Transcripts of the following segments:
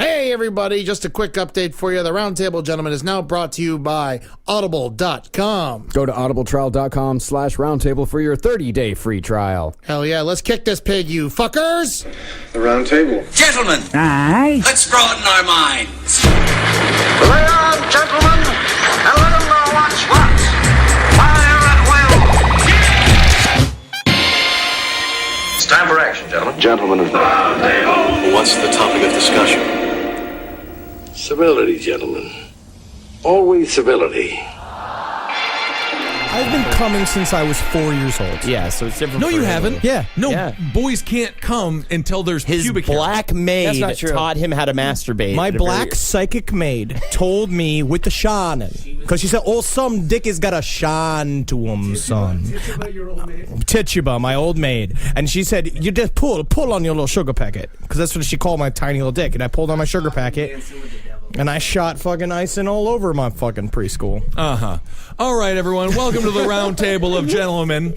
Hey, everybody, just a quick update for you. The Roundtable of Gentlemen is now brought to you by Audible.com. Go to audibletrial.com/roundtable for your 30-day free trial. Hell yeah, let's kick this pig, you fuckers! The Roundtable. Gentlemen, Aye. let's broaden our minds. Lay on, gentlemen, and let them know what's what. Fire at will. It's time for action, gentlemen. Gentlemen of the Roundtable. What's the topic of discussion? Civility, gentlemen. Always civility. I've been coming since I was 4 years old. Yeah, so it's different. No, for you him. haven't. Yeah. No, Yeah. boys can't come until there's His pubic hair. black maid That's not true. taught him how to masturbate. My at a black very- psychic maid told me with the shaman, because she said, "Oh, some dick has got a shan to him, son." Tituba, my old maid, and she said, "You just pull on your little sugar packet," because that's what she called my tiny little dick. And I pulled on my sugar packet, and I shot fucking icing all over my fucking preschool. All right, everyone. Welcome to the Roundtable of Gentlemen.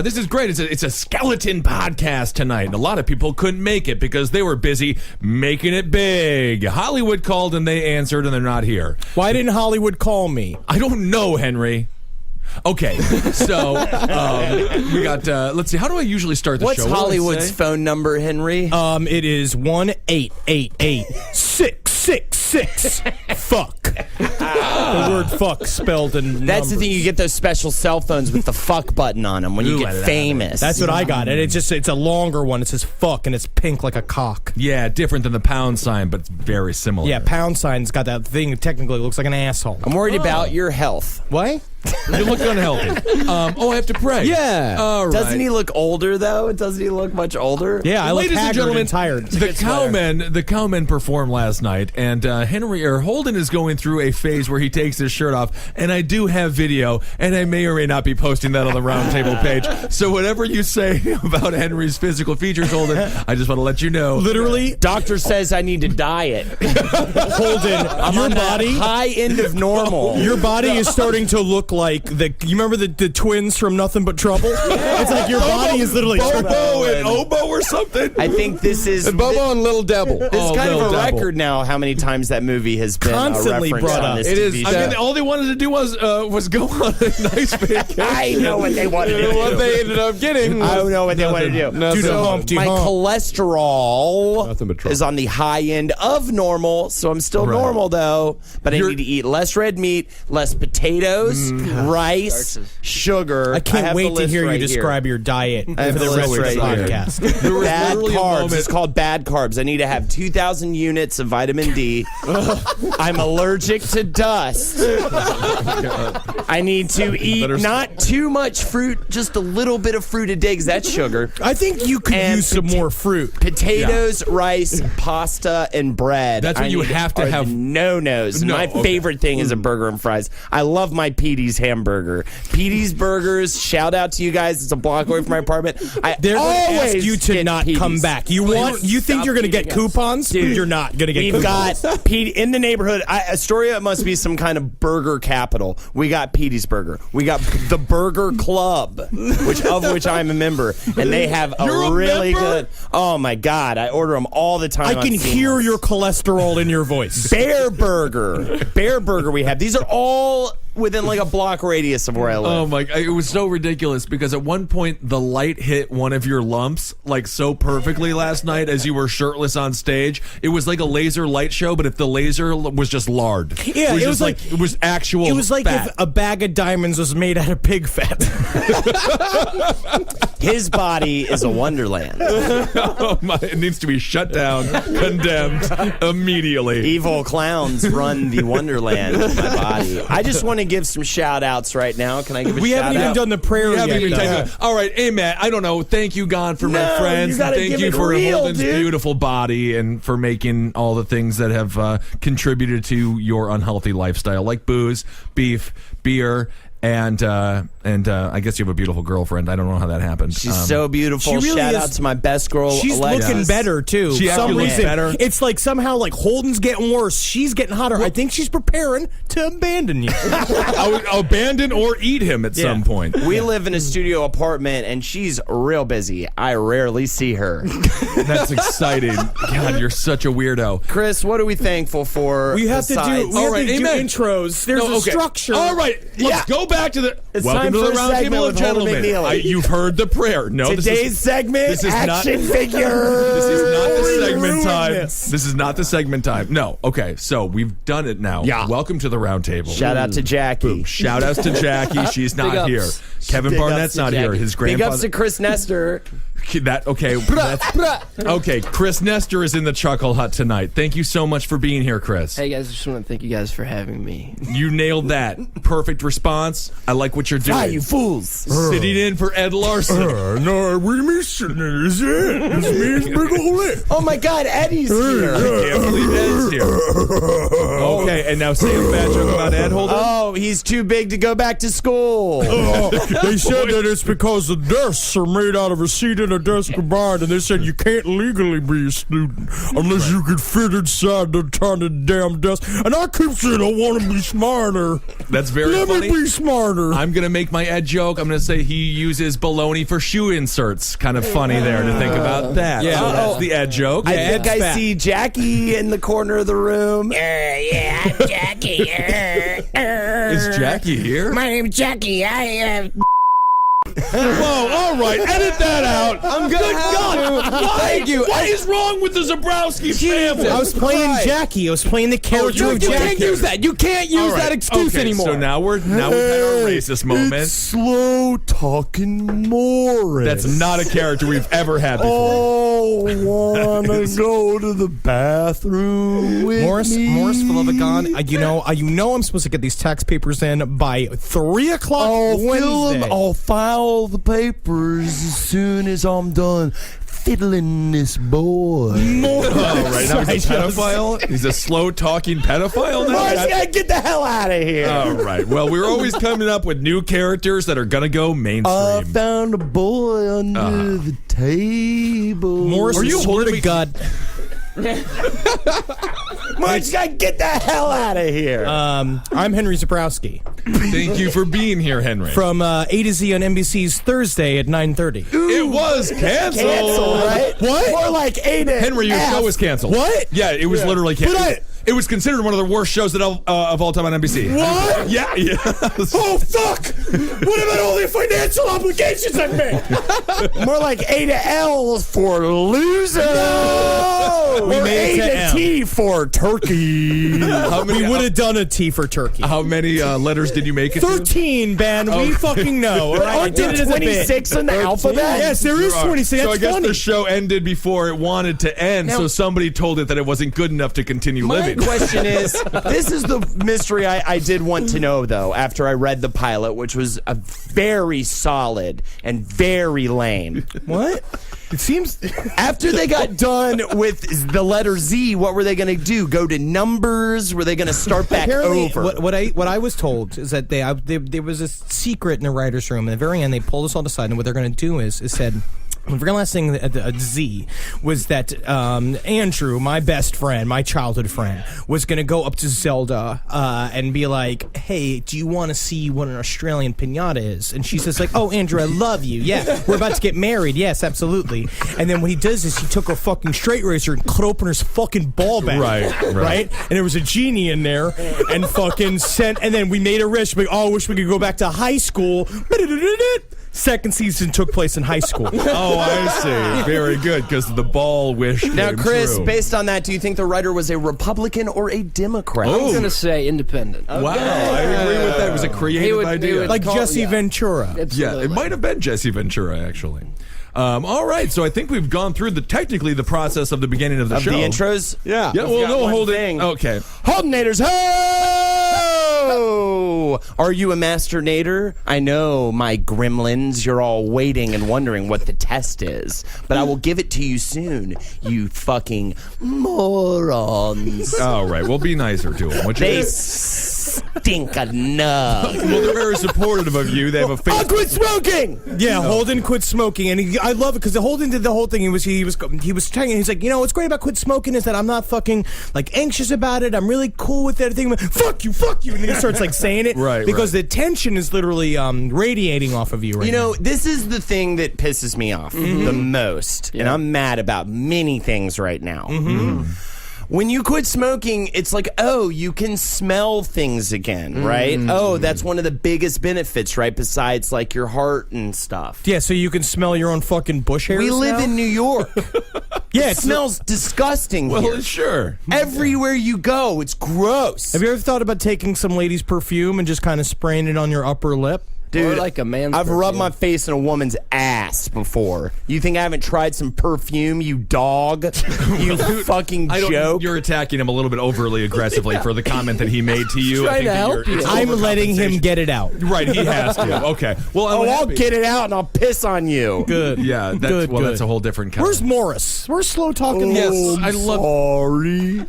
This is great. It's a skeleton podcast tonight. And a lot of people couldn't make it because they were busy making it big. Hollywood called and they answered, and they're not here. Why didn't Hollywood call me? I don't know, Henry. Okay, so we got. Let's see. How do I usually start the What's show? What do I Hollywood's say? phone number, Henry? It is 1-888-666 fuck. The word fuck spelled in That's the numbers. thing. You get those special cell phones with the fuck button on them when you Ooh, I get love famous. That's what I got. And it's a longer one. It says fuck and it's pink like a cock. Yeah, different than the pound sign, but very similar. Yeah, pound sign's got that thing that technically looks like an asshole. I'm worried about your health. What? You look unhealthy. I have to pray. Yeah. All right. Doesn't he look older though? Doesn't he look much older? Yeah, I look Ladies and haggard gentlemen, and tired. the cowmen performed last night, and Holden is going through a phase where he takes his shirt off, and I do have video, and I may or may not be posting that on the Roundtable page. So whatever you say about Henry's physical features, Holden, I just want to let you know. Literally, Doctor says I need to diet. Holden, I'm your on the body, high end of normal. your body is starting to look like you remember the twins from Nothing But Trouble? It's like your body is literally Bobo and Obo or something. I think this is Bobo and Little Devil. This is kind of Little a Devil. record now. How many times that movie has been Constantly referenced brought on up. this It is- TV I show. mean, all they wanted to do was go on a nice vacation. I know what they wanted to do. What they ended up getting. I don't know what they wanted to do. Nothing. Do the hump, do My hump. cholesterol Nothing but trouble. is on the high end of normal, so I'm still Right. normal though. But I You're- need to eat less red meat, less potatoes, rice, sugar. I can't have wait the to list hear you right describe your diet I have for the the rest of list the right here. podcast. There was Bad literally a carbs. moment- It's called bad carbs. I need to have 2,000 units of vitamin D. I'm allergic to dust. I need to eat not too much fruit, just a little bit of fruit a day, because that's sugar. I think you could And use some more fruit. Potatoes, rice, pasta, and bread. That's what you have to have. No-nos. No, My okay. favorite thing is a burger and fries. I love my Petey's hamburger. Petey's Burgers, shout out to you guys. It's a block away from my apartment. I They're going to always ask you to get not Petey's. come back. You think you're going to get coupons? Dude, You're not going to get We've coupons. got Pete in the neighborhood. Astoria must be some kind of burger capital. We got Petey's Burger. We got the Burger Club, which I'm a member, and they have You're a really member? good. Oh my God, I order them all the time. I can on hear Seamless. your cholesterol in your voice. Bear Burger we have. These are all within like a block radius of where I live. Oh my! It was so ridiculous because at one point the light hit one of your lumps like so perfectly last night as you were shirtless on stage. It was like a laser light show, but if the laser was just lard, Yeah, it was like it was actual. It was like fat. if a bag of diamonds was made out of pig fat. His body is a wonderland. Oh my, it needs to be shut down, condemned immediately. Evil clowns run the wonderland of my body. I just want to give some shout outs right now. Can I give a We shout haven't even out? done the prayer We haven't yet. even though. taken it. All right, hey Matt, I don't know. Thank you, God, for my No, friends. you gotta Thank give you it for real, Holden's dude. beautiful body and for making all the things that have contributed to your unhealthy lifestyle, like booze, beef, beer, And I guess you have a beautiful girlfriend. I don't know how that happened. She's so beautiful. she really Shout is- out to my best girl, She's Alexis. looking better too. She For some actually looks reason, better. it's like somehow like Holden's getting worse. She's getting hotter. I think she's preparing to abandon you. I would abandon or eat him at some point. We live in a studio apartment, and she's real busy. I rarely see her. That's exciting. God, you're such a weirdo. Chris, what are we thankful for? We have to do All right, amen. intros. There's a structure. All right, let's go back to the. It's Welcome time to the for a segment Roundtable of with Holden Gentlemen. McNeely. You've heard the prayer. No, Today's segment, this is action not, figures. This is not the segment ruined time. this. This is not the segment time. No. Okay, so we've done it now. Yeah. Welcome to the Roundtable. Shout out to Jackie. Shout outs to Jackie. She's not here. Kevin Big Barnett's ups to not here. Jackie. His Big grandfather. ups to Chris Nestor. Okay, Chris Nestor is in the Chuckle Hut tonight. Thank you so much for being here, Chris. Hey guys, I just want to thank you guys for having me. You nailed that. Perfect response. I like what you're doing. Ah, you fools. Sitting in for Ed Larson. No, we missing it. Is it? It's me, it's big ol' it. Oh my God, Eddie's here. I can't believe Ed's here. Okay, and now say a bad joke about Ed, Holden. Oh, he's too big to go back to school. They said that it's because the desks are made out of a seat and a desk combined, and they said you can't legally be a student unless you can fit inside the tiny damn desk. And I keep saying I want to be smarter. That's very Let funny. me be smarter. I'm going to make my Ed joke. I'm going to say he uses baloney for shoe inserts. Kind of funny there to think about that. Yeah. So that's the Ed joke. I think Ed's I fat. see Jackie in the corner of the room. Yeah, I'm Jackie. Is Jackie here? My name's Jackie. Whoa, all right. Edit that out. I'm gonna have to. Thank you. What is wrong with the Zebrowski family? I was playing Jackie. I was playing the character of you Jackie. can't use that. You can't use All right. that excuse Okay, anymore. So now we've had our racist moment. Slow talking Morris. That's not a character we've ever had before. Wanna go to the bathroom with Morris, for love of God, you know I'm supposed to get these tax papers in by 3 o'clock Wednesday. I'll file the papers as soon as I'm done fiddling this boy. Oh, right now he's a pedophile. He's a slow-talking pedophile now. Morris, gotta get the hell out of here. All right. Well, we're always coming up with new characters that are gonna go mainstream. Found a boy under the table. Morris, Are you swear holding to me- God. Morris, gotta get the hell out of here. I'm Henry Zebrowski Thank you for being here, Henry. from A to Z on NBC's Thursday at 9:30. It was canceled. Cancel, right? What? More like A to Henry, your F. show was canceled. What? Yeah, it was literally canceled. It was considered one of the worst shows of all time on NBC. What? Yeah. Oh, fuck! What about all the financial obligations I've made? More like A to L for loser. No! We Or made it A to to M. T for turkey. We would have done a T for turkey. How many letters did you make it to? 13, Ben. We fucking know. All right? Aren't there I did it as a bit. 26 in the alphabet? Yes, there is 26. So I That's guess funny. the show ended before it wanted to end, so somebody told it that it wasn't good enough to continue My living. question is, this is the mystery I did want to know, though, after I read the pilot, which was a very solid and very lame. What? It seems. After they got done with the letter Z, what were they going to do? Go to numbers? Were they going to start back Apparently, over? what I was told is that there was a secret in the writer's room. At the very end, they pulled us all aside, and what they're going to do is said. The very last thing at Z was that Andrew, my best friend, my childhood friend, was going to go up to Zelda and be like, hey, do you want to see what an Australian pinata is? And she says, like, oh, Andrew, I love you. Yeah, we're about to get married. Yes, absolutely. And then what he does is he took a fucking straight razor and cut open his fucking ball bag. Right? And there was a genie in there and fucking sent, and then we made a wish. We all wish we could go back to high school. Second season took place in high school. Oh, I see. Very good, because the ball wish Now, came Chris, true. based on that, do you think the writer was a Republican or a Democrat? I'm going to say independent. Wow, I agree with that. It was a creative idea. Like Jesse Ventura. Yeah, Absolutely. it might have been Jesse Ventura, actually. All right, so I think we've gone through technically the process of the beginning of the Of show. the intros? Yeah, well, got no, one hold thing. it. Okay. Holdenators, ho! Are you a masternator? I know, my gremlins, you're all waiting and wondering what the test is, but I will give it to you soon, you fucking morons. All right, well, be nicer to him. Would you? They stink a nug. Well, they're very supportive of you. They have a Facebook. I'll quit smoking. Yeah, Holden quit smoking, and I love it because Holden did the whole thing. He was telling, he's like, what's great about quit smoking is that I'm not fucking like anxious about it. I'm really cool with everything. Fuck you, and he starts like saying it, Right, because the tension is literally radiating off of you right now. This is the thing that pisses me off the most, and I'm mad about many things right now. When you quit smoking, it's like, oh, you can smell things again, right? Oh, that's one of the biggest benefits, right? Besides, like, your heart and stuff. Yeah, so you can smell your own fucking bush hairs. We live now? in New York. Yeah, it smells disgusting here. Well, sure. Everywhere you go, it's gross. Have you ever thought about taking some lady's perfume and just kind of spraying it on your upper lip? Dude, or like a man's I've rubbed perfume. my face in a woman's ass before. You think I haven't tried some perfume, you dog? You fucking joke. You're attacking him a little bit overly aggressively for the comment that he made to you. Trying to help you. I'm letting him get it out. Right, he has to. Okay. Well, I'll get it out and I'll piss on you. Good. Yeah, that's, that's a whole different comment. Where's Morris? We're slow talking. Yes, I love. Sorry.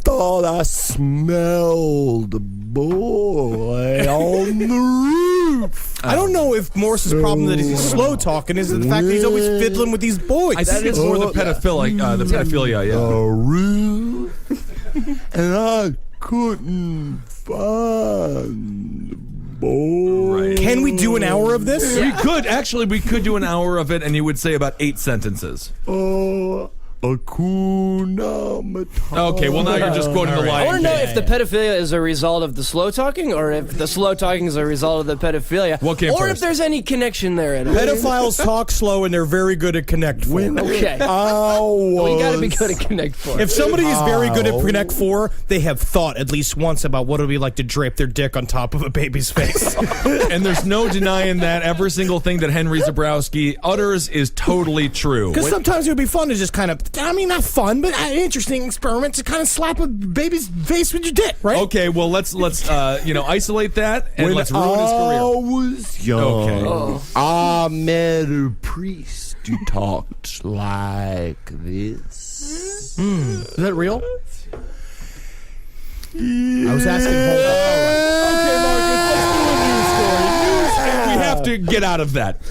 Thought I smelled the boy on the roof. I don't know if Morris's problem that he's slow talking is the fact that he's always fiddling with these boys. I think it's more the pedophilia, yeah. Roof. And I couldn't find the boy. Right. Can we do an hour of this? We could do an hour of it, and you would say about 8 sentences. Hakuna Matata. Okay, well now you're just quoting the line. I want to know if the pedophilia is a result of the slow talking, or if the slow talking is a result of the pedophilia, What came or first? if there's any connection there at all. Pedophiles talk slow and they're very good at Connect 4. Okay. Well, you got to be good at Connect 4. If somebody is very good at Connect 4, they have thought at least once about what it would be like to drape their dick on top of a baby's face. And there's no denying that every single thing that Henry Zebrowski utters is totally true. Because sometimes it would be fun to just kind of, not fun, but an interesting experiment to kind of slap a baby's face with your dick, right? Okay, well let's isolate that and let's ruin his career. I was young, Okay. I met a priest who talked like this. Is that real? I was asking Okay, Marcus, let's do a news story. We have to get out of that.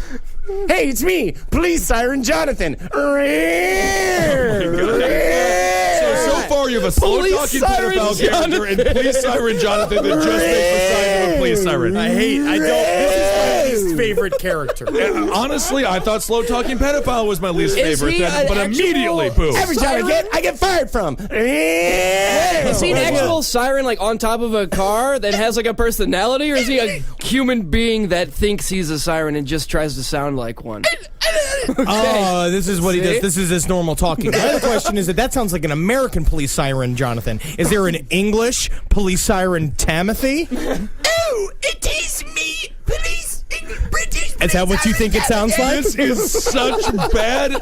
Hey, it's me, Police Siren Jonathan. So far you have a slow-talking pedophile character and Police Siren Jonathan that just makes the sign of a police siren. This is my least favorite character. Honestly, I thought slow-talking pedophile was my least favorite, he an but immediately, actual boom. Every time I get fired from. Is he an actual siren, like, on top of a car that has, like, a personality, or is he a human being that thinks he's a siren and just tries to sound like one? Oh, this is what he does. This is his normal talking. My other question is that sounds like an American police siren, Jonathan. Is there an English police siren, Timothy? Oh, it is me, police, British. Is that what you think it sounds like? This is such bad.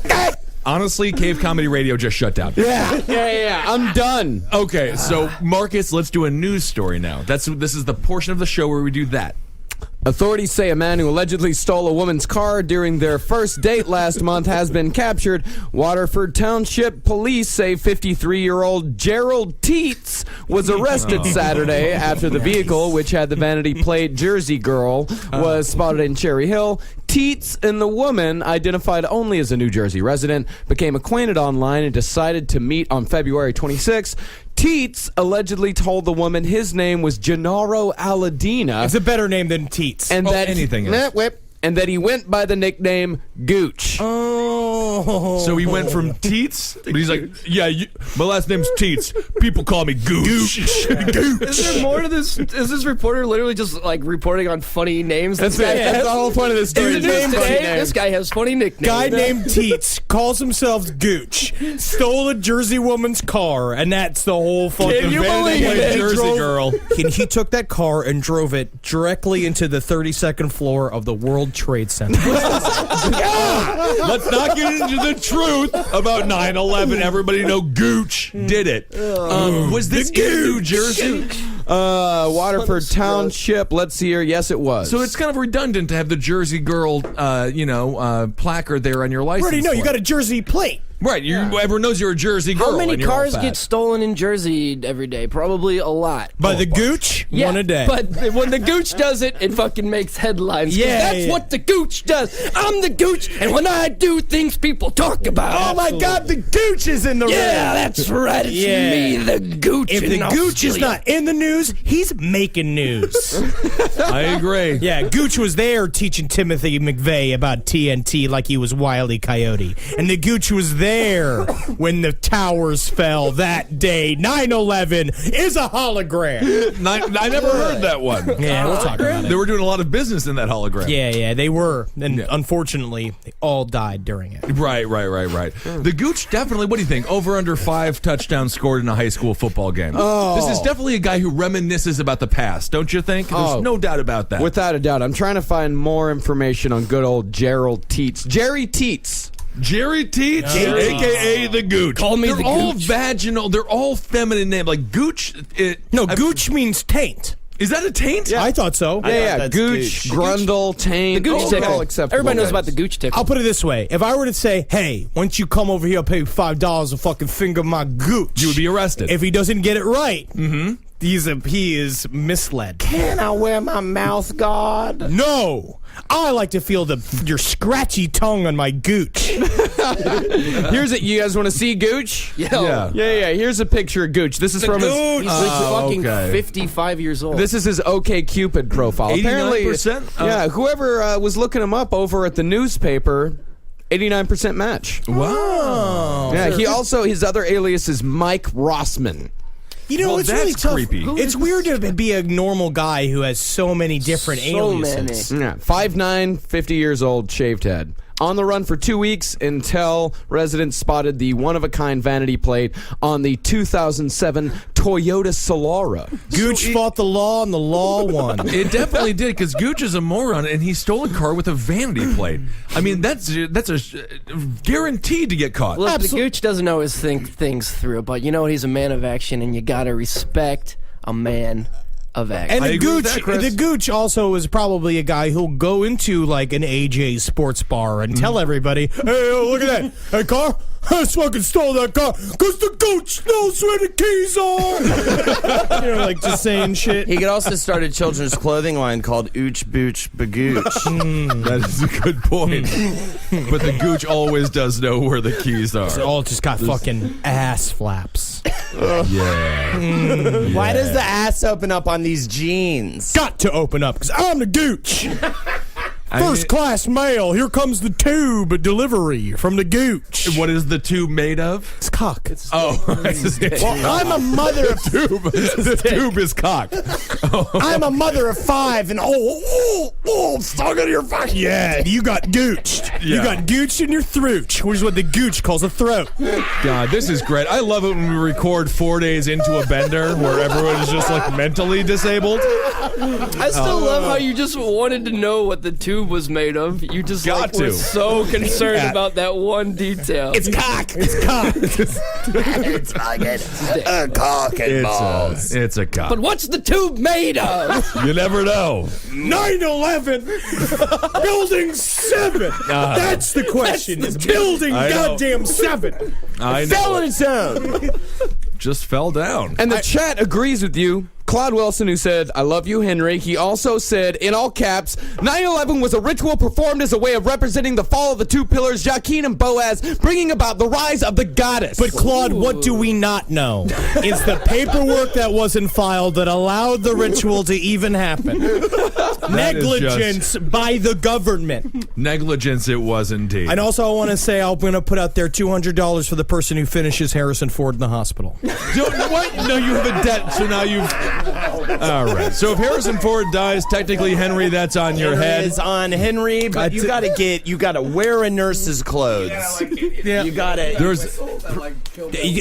Honestly, Cave Comedy Radio just shut down. Yeah. I'm done. Okay, so Marcus, let's do a news story now. This is the portion of the show where we do that. Authorities say a man who allegedly stole a woman's car during their first date last month has been captured. Waterford Township police say 53-year-old Gerald Teets was arrested Saturday after the vehicle, which had the vanity plate Jersey Girl, was spotted in Cherry Hill. Teets and the woman, identified only as a New Jersey resident, became acquainted online and decided to meet on February 26th. Teets allegedly told the woman his name was Gennaro Aladina. It's a better name than Teets. And that anything is. And that he went by the nickname Gooch. Oh. So he went from Teets, but he's like, yeah, my last name's Teets. People call me Gooch. Is there more to this? Is this reporter literally just, like, reporting on funny names? That's the whole point of this story. This guy has funny nicknames. Guy named Teets calls himself Gooch. Stole a Jersey woman's car, and that's the whole fucking Can you vanity believe plate it? Jersey Girl. He took that car and drove it directly into the 32nd floor of the World Trade Center. Let's not get into the truth about 9/11. Everybody know Gooch did it. Was this in New Jersey? Waterford Township. Let's see here. Yes, it was. So it's kind of redundant to have the Jersey Girl, placard there on your license. Already know you plate. got a Jersey plate. Right. Everyone knows you're a Jersey girl. How many and you're all cars fat. get stolen in Jersey every day? Probably a lot. By the gooch? Yeah, One a day. but when the gooch does it, it fucking makes headlines. 'Cause that's what the gooch does. I'm the gooch, and when I do things people talk about. Oh my God, the gooch is in the room. Yeah, that's right. It's me, the gooch. If the in gooch is Australia. not in the news, he's making news. I agree. Yeah, Gooch was there teaching Timothy McVeigh about TNT like he was Wile E. Coyote. And the Gooch was there when the towers fell that day. 9/11 is a hologram. I never heard that one. Yeah, we'll talk about it. They were doing a lot of business in that hologram. Yeah, they were. And unfortunately, they all died during it. Right. The Gooch definitely, what do you think? Over under 5 touchdowns scored in a high school football game. Oh. This is definitely a guy who reminisces about the past, don't you think? There's no doubt about that. Without a doubt. I'm trying to find more information on good old Gerald Teets. Jerry Teets. Jerry Teets, a.k.a. the Gooch. Call me They're the all Gooch. vaginal. They're all feminine names. Like Gooch. Gooch means taint. Is that a taint? I thought so. Yeah. Gooch, Grundle, Taint. The gooch all tickle. acceptable Everybody knows names. about the gooch tickle. I'll put it this way. If I were to say, hey, once you come over here, I'll pay you $5 to fucking finger my gooch. You would be arrested. If he doesn't get it right, he is misled. Can I wear my mouth guard? No. I like to feel your scratchy tongue on my gooch. Here's it. You guys want to see Gooch? Yeah. Yeah. Here's a picture of Gooch. This is from his. He's fucking okay. 55 years old. This is his OkCupid profile. 89%? Yeah. Whoever was looking him up over at the newspaper. 89% match. Wow. Yeah, his other alias is Mike Rossman. You know, Well, it's really that's tough. creepy. It's weird to be a normal guy who has so many different aliases. many. Yeah, 5'9", 50 years old, shaved head. On the run for 2 weeks until residents spotted the one-of-a-kind vanity plate on the 2007 Toyota Solara. Gooch fought the law and the law won. It definitely did, because Gooch is a moron, and he stole a car with a vanity plate. I mean, that's guaranteed to get caught. Look, the gooch doesn't always think things through, but you know what? He's a man of action, and you gotta respect a man of action. And I the agree with Gooch, that, Chris. the Gooch also is probably a guy who'll go into like an AJ sports bar and tell everybody, "Hey, look at that! Hey, car! I fucking stole that car because the Gooch knows where the keys are." You know, like just saying shit. He could also start a children's clothing line called Ooch Booch Bagooch. That is a good point. But the Gooch always does know where the keys are. They all just got fucking ass flaps. Yeah. Why does the ass open up on these jeans? Got to open up because I'm the Gooch. First class mail. Here comes the tube delivery from the Gooch. What is the tube made of? It's cock. Oh, Well, I'm a mother of the tube is cock. I'm a mother of 5, and stuck in your fuck. Yeah, you got gooched. You Yeah. got gooched in your throat, which is what the Gooch calls a throat. God, this is great. I love it when we record 4 days into a bender where everyone is just like mentally disabled. I still love how you just wanted to know what the tube was made of. You just Got were to. so concerned about that one detail. It's cock. It's cock. It's fucking a cock and balls. It's a cock. But what's the tube made of? You never know. 9/11, Building 7. That's the question. Is Building I know. goddamn 7. I Fell on know. its own. Just fell down. And the chat agrees with you. Claude Wilson, who said, "I love you, Henry." He also said, in all caps, 9/11 was a ritual performed as a way of representing the fall of the two pillars, Jachin and Boaz, bringing about the rise of the goddess. But Claude, what do we not know? It's the paperwork that wasn't filed that allowed the ritual to even happen. Negligence by the government. Negligence it was indeed. And also I want to say I'm going to put out there $200 for the person who finishes Harrison Ford in the hospital. What? No, you have a debt, so now you've... All right. So if Harrison Ford dies, technically, Henry, that's on your head. It's on Henry, but you gotta wear a nurse's clothes. Yeah. You gotta. There's...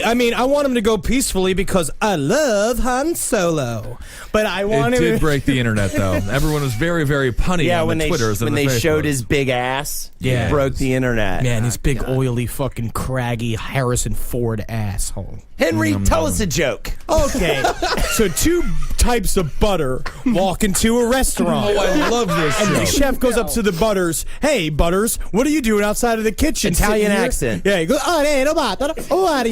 I mean, I want him to go peacefully because I love Han Solo. But I want It him did break the internet, though. Everyone was very, very punny Yeah, on when the they Twitters and when the they showed Facebooks. his big ass, Yeah. it broke the internet. Man, his big, oily, fucking, craggy Harrison Ford asshole. Henry, tell us a joke. Okay, so two types of butter walk into a restaurant. Oh, I love this And show. the chef goes up to the Butters. Hey, Butters, what are you doing outside of the kitchen? Italian Sitting here?" accent. Yeah, he goes, "Oh, hey, no matter. Why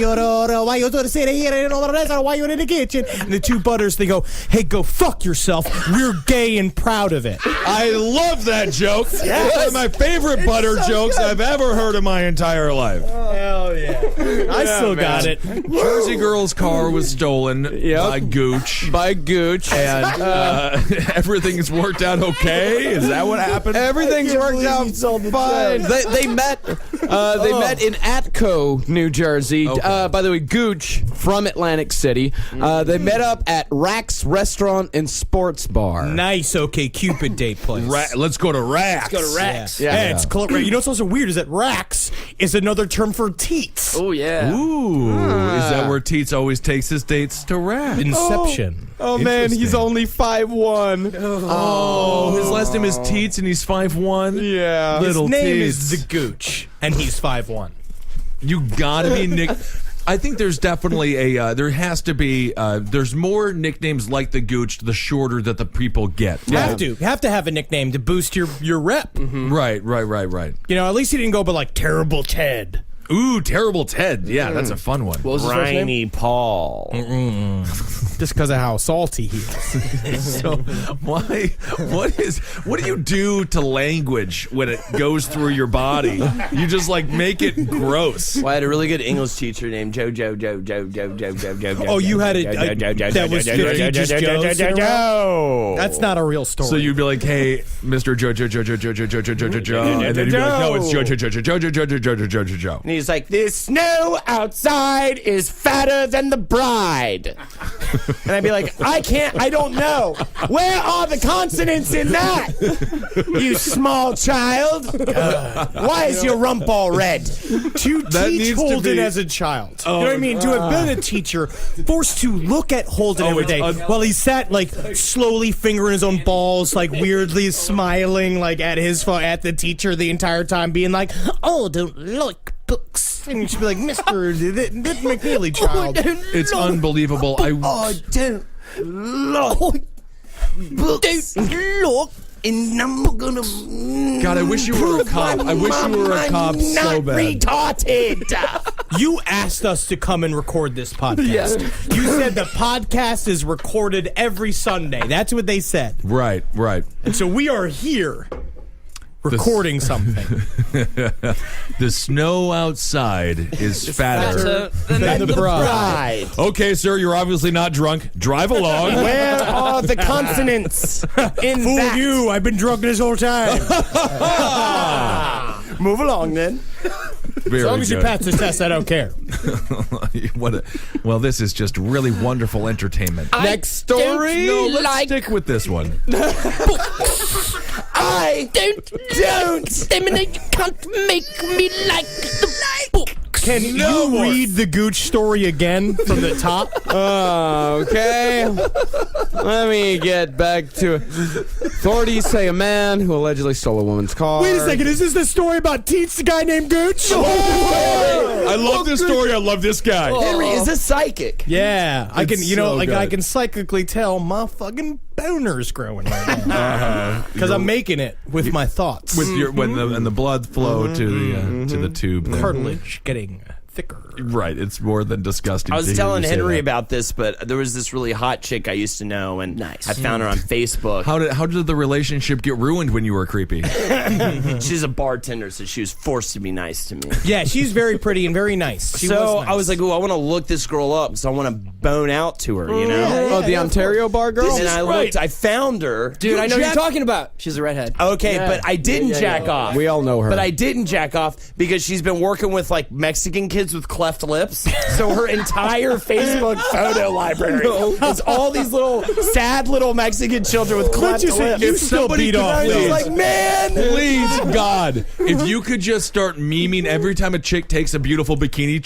you sitting here? Why you in the kitchen?" And the two Butters, they go, "Hey, go fuck yourself. We're gay and proud of it." I love that joke. It's one of my favorite butter jokes I've ever heard in my entire life. Hell yeah. I still got it. Jersey Girl's car was stolen by Gooch. By Gooch. And everything's worked out okay? Is that what happened? Everything's worked out fine. They met in Atco, New Jersey. Okay. By the way, Gooch from Atlantic City. They met up at Rack's Restaurant and Sports Bar. Nice, okay, Cupid date place. Let's go to Rax. Go to Rex. Yeah, it's you know what's also weird is that Rax is another term for teats. Oh yeah. Ooh, is that where Teets always takes his dates to Rax? Inception. Oh man, he's Interesting. only 5'1". Oh, his last name is Teets and he's 5'1". Yeah. Little His name Teets. is the Gooch, and he's 5'1". You gotta be Nick. I think there's definitely there has to be, there's more nicknames like the Gooch the shorter that the people get. You have to have a nickname to boost your rep. Right. You know, at least he didn't go by like Terrible Ted. Ooh, Terrible Ted. Yeah, that's a fun one. What was his first name? Briny Paul. Just because of how salty he is. So what do you do to language when it goes through your body? You just like make it gross. Well, I had a really good English teacher named Joe. Oh, you had that was 50 just Joes in a row? That's not a real story. So you'd be like, "Hey, Mr. Joe," and then you'd be like, "No, it's Joe." And he's like, "The snow outside is fatter than the bride." And I'd be like, I don't know. Where are the consonants in that? You small child. Why is your rump all red? To That teach needs to Holden be- as a child. You know what I mean? To have been a teacher, forced to look at Holden every it's day while he sat like slowly fingering his own balls, like weirdly smiling like at the teacher the entire time, being like, "Oh, don't like books." And you should be like, "Mr. McNeely child." It's unbelievable. I don't look books. Don't look, and I'm gonna. God, I wish you were a cop. I wish you were a cop so bad. Retarded. You asked us to come and record this podcast. Yes. You said the podcast is recorded every Sunday. That's what they said. Right. And so we are here recording something. The snow outside is fatter. Than the bride. Okay, sir, you're obviously not drunk. Drive along. Where are the consonants in Fool that? you, I've been drunk this whole time. Move along, then. Very As long as you good. pass the test, I don't care. Well, this is just really wonderful entertainment. Next story. No, let's stick with this one. I don't discriminate. You can't make me like the book. Can you read the Gooch story again from the top? Okay. Let me get back to it. Authorities say a man who allegedly stole a woman's car. Wait a second, is this the story about Teets, the guy named Gooch? I love this story. I love this guy. Henry is a psychic. Yeah, I can, It's you know, so like good. I can psychically tell my fucking boner's growing right now because I'm making it with my thoughts. With your and the blood flow to the tube. There. Cartilage getting thicker. Right, it's more than disgusting. I to was hear telling you say Henry that. about this, but there was this really hot chick I used to know, and I found her on Facebook. How did the relationship get ruined when you were creepy? She's a bartender, so she was forced to be nice to me. Yeah, she's very pretty and very nice. She So was nice. I was like, "Ooh, I want to look this girl up, so I want to bone out to her," you know? Oh, the Ontario bar girl? And I looked, I found her. Dude, I know who you're talking about. She's a redhead. Okay, Yeah. but I didn't Yeah, jack off. We all know her. But I didn't jack off because she's been working with like Mexican kids with cleft lips. So her entire Facebook photo library is all these little sad little Mexican children with cleft you say lips. you If still somebody beat could- off. I was Please. like, man, Please, God, if you could just start memeing every time a chick takes a beautiful bikini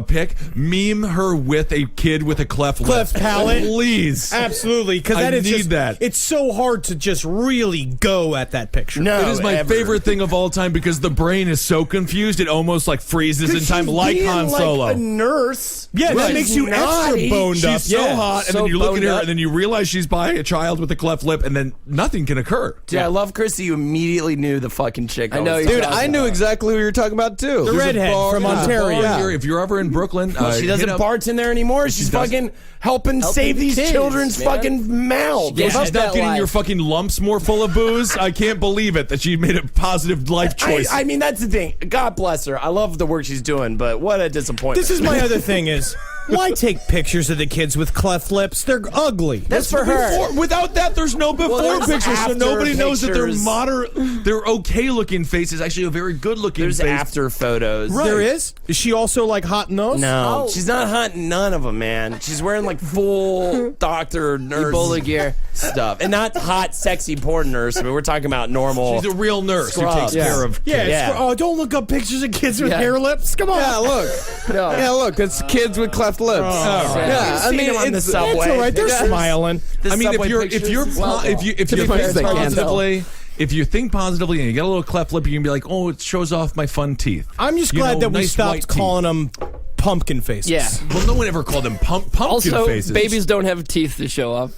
pic, meme her with a kid kid with a cleft lip. Cleft palate. Please. Absolutely, because I that is need just, that. It's so hard to just really go at that picture. No, It is my favorite thing of all time because the brain is so confused it almost like freezes in time, like Han Solo. a nurse. Yeah, that makes you extra boned up. She's so Yeah. hot, and So then you look at boned her, up. and then you realize she's by a child with a cleft lip, and then nothing can occur. Dude, I love Chrissy. You immediately knew the fucking chick. I know was you- Dude, talking I knew about. exactly who you were talking about, too. The redhead from Ontario. Yeah. If you're ever in Brooklyn, She doesn't hit up- bartend there anymore. She's fucking helping save these kids, children's man. fucking mouths. Yeah. She's Fuck not that getting your life. fucking lumps more full of booze. I can't believe it that she made a positive life choice. I mean, that's the thing. God bless her. I love the work she's doing, but what a disappointment. This is my other thing is, why take pictures of the kids with cleft lips? They're ugly. That's for her. Before, without that, there's no before there's pictures, so after nobody knows that they're pictures. they're okay-looking faces. Actually, a very good-looking There's face. after photos. There is? Is she also like hot in those? No, she's not hunting none of them, man. She's wearing like full doctor nurse Ebola gear. stuff, and not hot, sexy porn nurse. I mean, we're talking about normal. She's a real nurse who Scrubs. takes care of. Yeah, Yeah. oh, don't look up pictures of kids with Yeah. hair lips. Come on. Yeah, look. No. Yeah, look. It's kids with cleft lips. Yeah, You've seen them on the It's subway. all right. They're Yeah. smiling. The I mean, if subway you're pictures. if you To be fair, think they can't positively, if you think positively and you get a little cleft lip, you can be like, oh, it shows off my fun teeth. I'm just You glad know, that we nice stopped white teeth. calling them pumpkin faces. Yeah. Well, no one ever called them pumpkin Also, faces. babies don't have teeth to show off.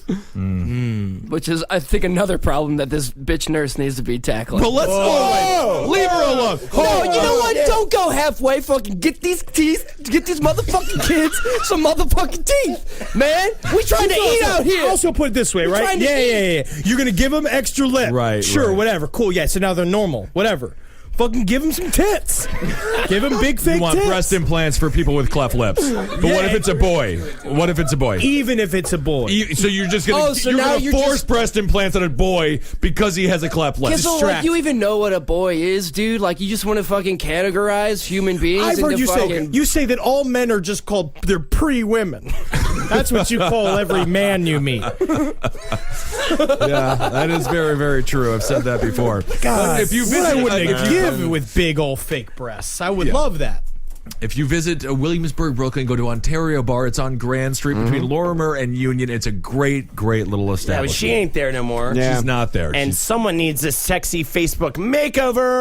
Which is, I think, another problem that this bitch nurse needs to be tackling. Well, let's leave her alone. No, you know what? Don't go halfway. Fucking get these teeth. Get these motherfucking kids some motherfucking teeth, man. We trying to eat out here. Also put it this way, right? trying to Yeah. You're gonna give them extra lip. Right, Sure, right. whatever. Cool. Yeah. So now they're normal. Whatever. Fucking give them some tits. Give them big fake You want tits. breast implants for people with cleft lips. But what if it's a boy? What if it's a boy? Even if it's a boy. So you're just gonna Oh, so now gonna you're force just- breast implants on a boy because he has a cleft lip. Kissel, like, you even know what a boy is, dude? Like, you just want to fucking categorize human beings I've heard into you say fucking... you say that all men are just called they're pretty women. That's what you call every man you meet. Yeah, that is very, very true. I've said that before. God, if you what visit, I wouldn't if you give with big old fake breasts. I would love that. If you visit Williamsburg, Brooklyn, go to Ontario Bar. It's on Grand Street between Lorimer and Union. It's a great, great little Yeah, establishment. but she ain't there no more. Yeah. She's not there. And She's- someone needs a sexy Facebook makeover.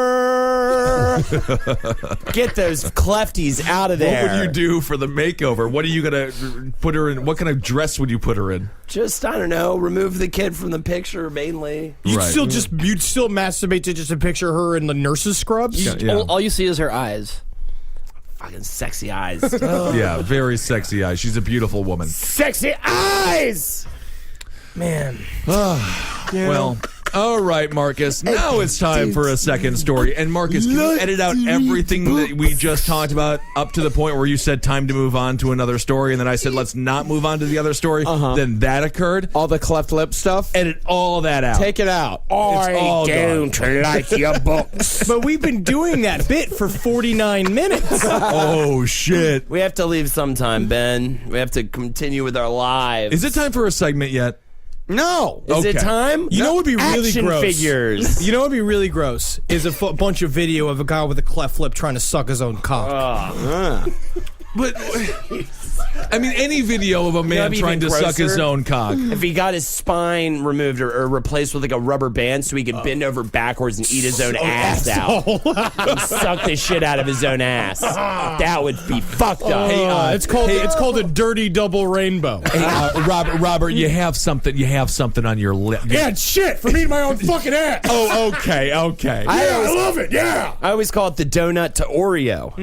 Get those clefties out of there. what would you do for the makeover? What are you gonna put her in? What kind of dress would you put her in? Just, I don't know, remove the kid from the picture mainly. You'd Right. still masturbate to just a picture of her in the nurse's scrubs. Yeah. All you see is her eyes. Fucking sexy eyes. Yeah, very sexy eyes. She's a beautiful woman. Sexy eyes! Man. Well, all right, Marcus. Now it's time for a second story. And Marcus, can you edit out everything that we just talked about up to the point where you said time to move on to another story, and then I said let's not move on to the other story? Then that occurred. All the cleft lip stuff. Edit all that out. Take it out. I all don't like your books. But we've been doing that bit for 49 minutes. Oh shit! We have to leave sometime, Ben. We have to continue with our lives. Is it time for a segment yet? No. Is it Okay. time? You know what would be really Action gross? figures. You know what would be really gross is a bunch of video of a guy with a cleft lip trying to suck his own cock. But I mean, any video of a man That'd be trying to even suck his grosser. own cock. If he got his spine removed or replaced with like a rubber band so he could bend over backwards and eat his own ass out. And suck the shit out of his own ass. That would be fucked up. It's called a dirty double rainbow. Hey, Robert, you have something. You have something on your lip. Yeah, it's shit for eating my own fucking ass. Oh, okay. I love it. Yeah. I always call it the donut to Oreo.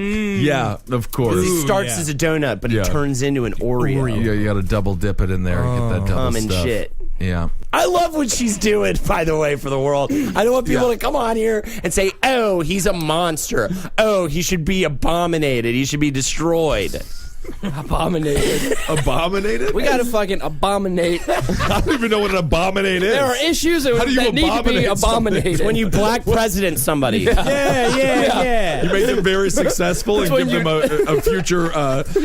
Yeah, of course. He starts yeah. as a donut, but Yeah. it turns into an Oreo. Yeah, you got to double dip it in there and get that double Common stuff. shit. Yeah. I love what she's doing, by the way, for the world. I don't want people to come on here and say, oh, he's a monster. Oh, he should be abominated. He should be destroyed. Abominated. Abominated? We gotta fucking abominate. I don't even know what an abominate is. There are issues that, How do you that need to be abominate something? abominated. When you black president somebody. Yeah. You make them very successful and give them a future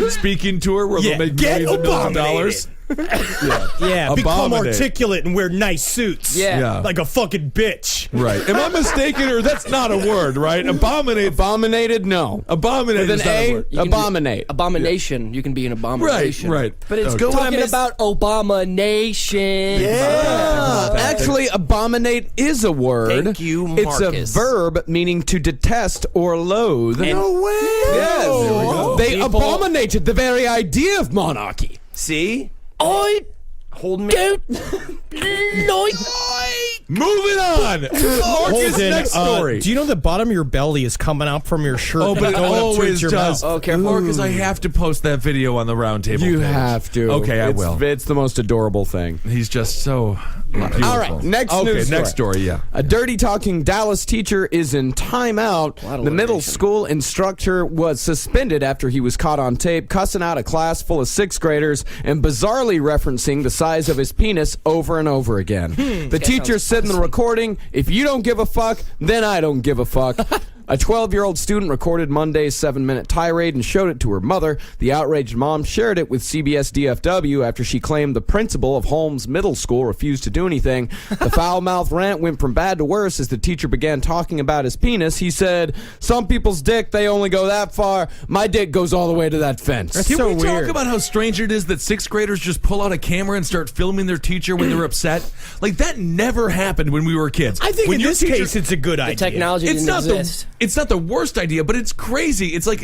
speaking tour where they'll make Get millions of abominated. dollars. Yeah, become Abominate. articulate and wear nice suits. Yeah. Like a fucking bitch. Right. Am I mistaken, or that's not a word, right? Abominate. Abominated? No. Abominate With is an not a A, word. abominate. Abomination. You can be an abomination. Right. But it's Okay. going Talking about abomination. Actually, abominate is a word. Thank you, It's a Marcus. verb meaning to detest or loathe. No way! Yes. They abominated the very idea of monarchy. See? I Holden don't like. Moving on. Marcus, Holden, next story. do you know the bottom of your belly is coming out from your shirt? Oh, but it going up towards always your does. mouth? Oh, careful. Marcus, I have to post that video on the Roundtable You page. have to. Okay, I will. It's the most adorable thing. He's just so beautiful. All right, next okay, news next story. story, yeah. A dirty talking Dallas teacher is in timeout. The middle school instructor was suspended after he was caught on tape cussing out a class full of 6th graders and bizarrely referencing the size of his penis over and over again. The teacher said in the recording, "If you don't give a fuck, then I don't give a fuck." A 12-year-old student recorded Monday's 7-minute tirade and showed it to her mother. The outraged mom shared it with CBS DFW after she claimed the principal of Holmes Middle School refused to do anything. The foul-mouthed rant went from bad to worse as the teacher began talking about his penis. He said, "Some people's dick, they only go that far. My dick goes all the way to that fence." Can so we weird. talk about how strange it is that 6th graders just pull out a camera and start filming their teacher when they're upset? Like, that never happened when we were kids. I think when in your this teacher- case, it's a good idea. Technology it's didn't not exist. it's not the worst idea, but it's crazy. It's like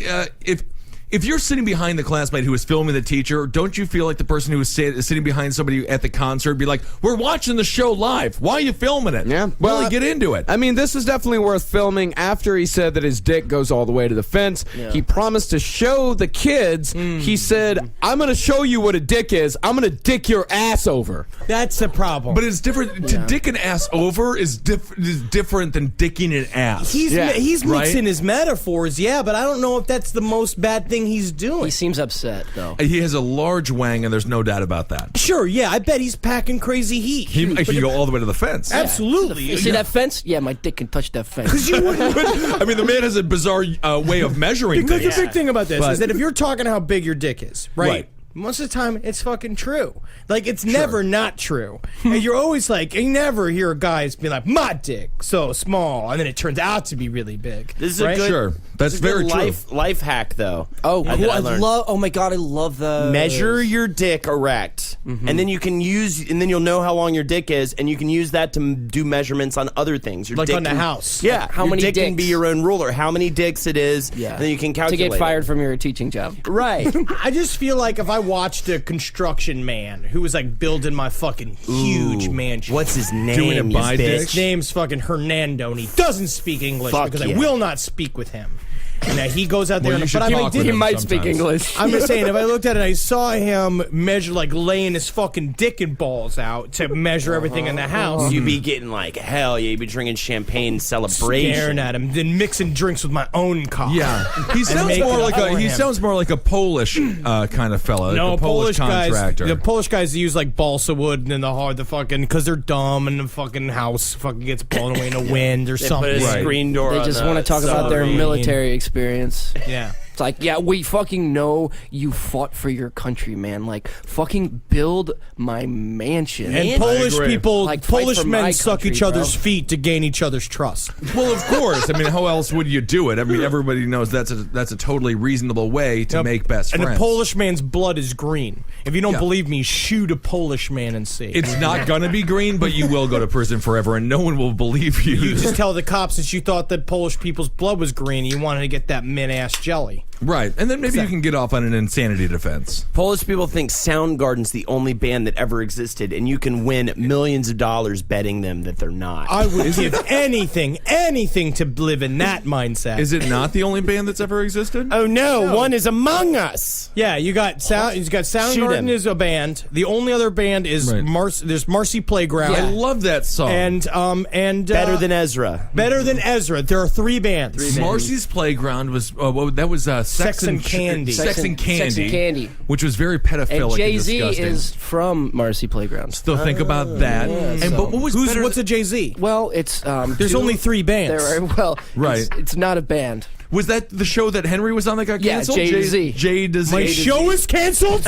if you're sitting behind the classmate who is filming the teacher, don't you feel like the person who is sitting behind somebody at the concert be like, "We're watching the show live. Why are you filming it?" Yeah, really get into it. I mean, this is definitely worth filming. After he said that his dick goes all the way to the fence, he promised to show the kids. He said, "I'm going to show you what a dick is. I'm going to dick your ass over." That's the problem. But it's different. To dick an ass over is different than dicking an ass. He's mixing Right? his metaphors, but I don't know if that's the most bad thing he's doing. He seems upset, though. He has a large wang, and there's no doubt about that. Sure, I bet he's packing crazy heat. He can go all the way to the fence. Absolutely. You see that fence? Yeah, my dick can touch that fence. I mean, the man has a bizarre way of measuring Because things. the big thing about this But- is that if you're talking how big your dick is, right? Most of the time, it's fucking true. Like, it's never not true. And you're always like, you never hear guys be like, "My dick, so small," and then it turns out to be really big. This is right? a good, Sure. That's this is a good very true. life hack, though. Oh, that cool. I learned. love. Oh my god, I love the Measure your dick erect, and then you'll know how long your dick is, and you can use that to do measurements on other things. Your Like dick on the can- house. Yeah, How your many dick can be dicks? your own ruler. How many dicks it is, Yeah. and then you can to calculate get fired it. from your teaching job. Right. I just feel like if I watched a construction man who was like building my fucking huge mansion. What's his name? Doing it you by bitch? dick? His name's fucking Hernando, and he doesn't speak English Fuck because yeah. I will not speak with him. And he goes out there, Well, you and should but I mean, talk with did him he might speak sometimes. English. I'm just saying, if I looked at it, I saw him measure, like laying his fucking dick and balls out to measure everything in the house. You'd be getting like hell yeah. You'd be drinking champagne celebration. Staring at him, then mixing drinks with my own cock. Yeah, he sounds make more it like for he him. sounds more like a Polish kind of fella. No, like a Polish contractor. guys. The Polish guys use like balsa wood and the fucking because they're dumb and the fucking house fucking gets blown away in the wind or They something. put a screen door. They on just the want to talk about their submarine. military experience. Yeah. It's like, yeah, we fucking know you fought for your country, man. Like, fucking build my mansion. And Polish agree. people, Like, fight Polish for men my suck country, each other's bro. feet to gain each other's trust. Well, of course. I mean, how else would you do it? I mean, everybody knows that's a totally reasonable way to Yep. make best and friends. a Polish man's blood is green. If you don't Yeah. believe me, shoot a Polish man and see. It's not gonna be green, but you will go to prison forever, and no one will believe you. You just tell the cops that you thought that Polish people's blood was green. You wanted to get that mint-ass jelly. Right, and then maybe you can get off on an insanity defense. Polish people think Soundgarden's the only band that ever existed, and you can win millions of dollars betting them that they're not. I would give anything to live in that mindset. Is it not the only band that's ever existed? Oh no, one is Among Us. Yeah, you got Soundgarden him. is a band. The only other band is Right. there's Marcy Playground. I love that song. And Better than Ezra. Better Than Ezra. There are three bands. Marcy's Playground was that was Sex and Candy. Sex and Candy. Sex and Candy. Which was very pedophilic And Jay-Z and disgusting. is from Marcy Playground. Still think about that. And but what was better? What's a Jay-Z? Well, it's There's only three bands. There are, well, Right. It's not a band. Was that the show that Henry was on that got canceled? J to Z. J to Z. My show is canceled?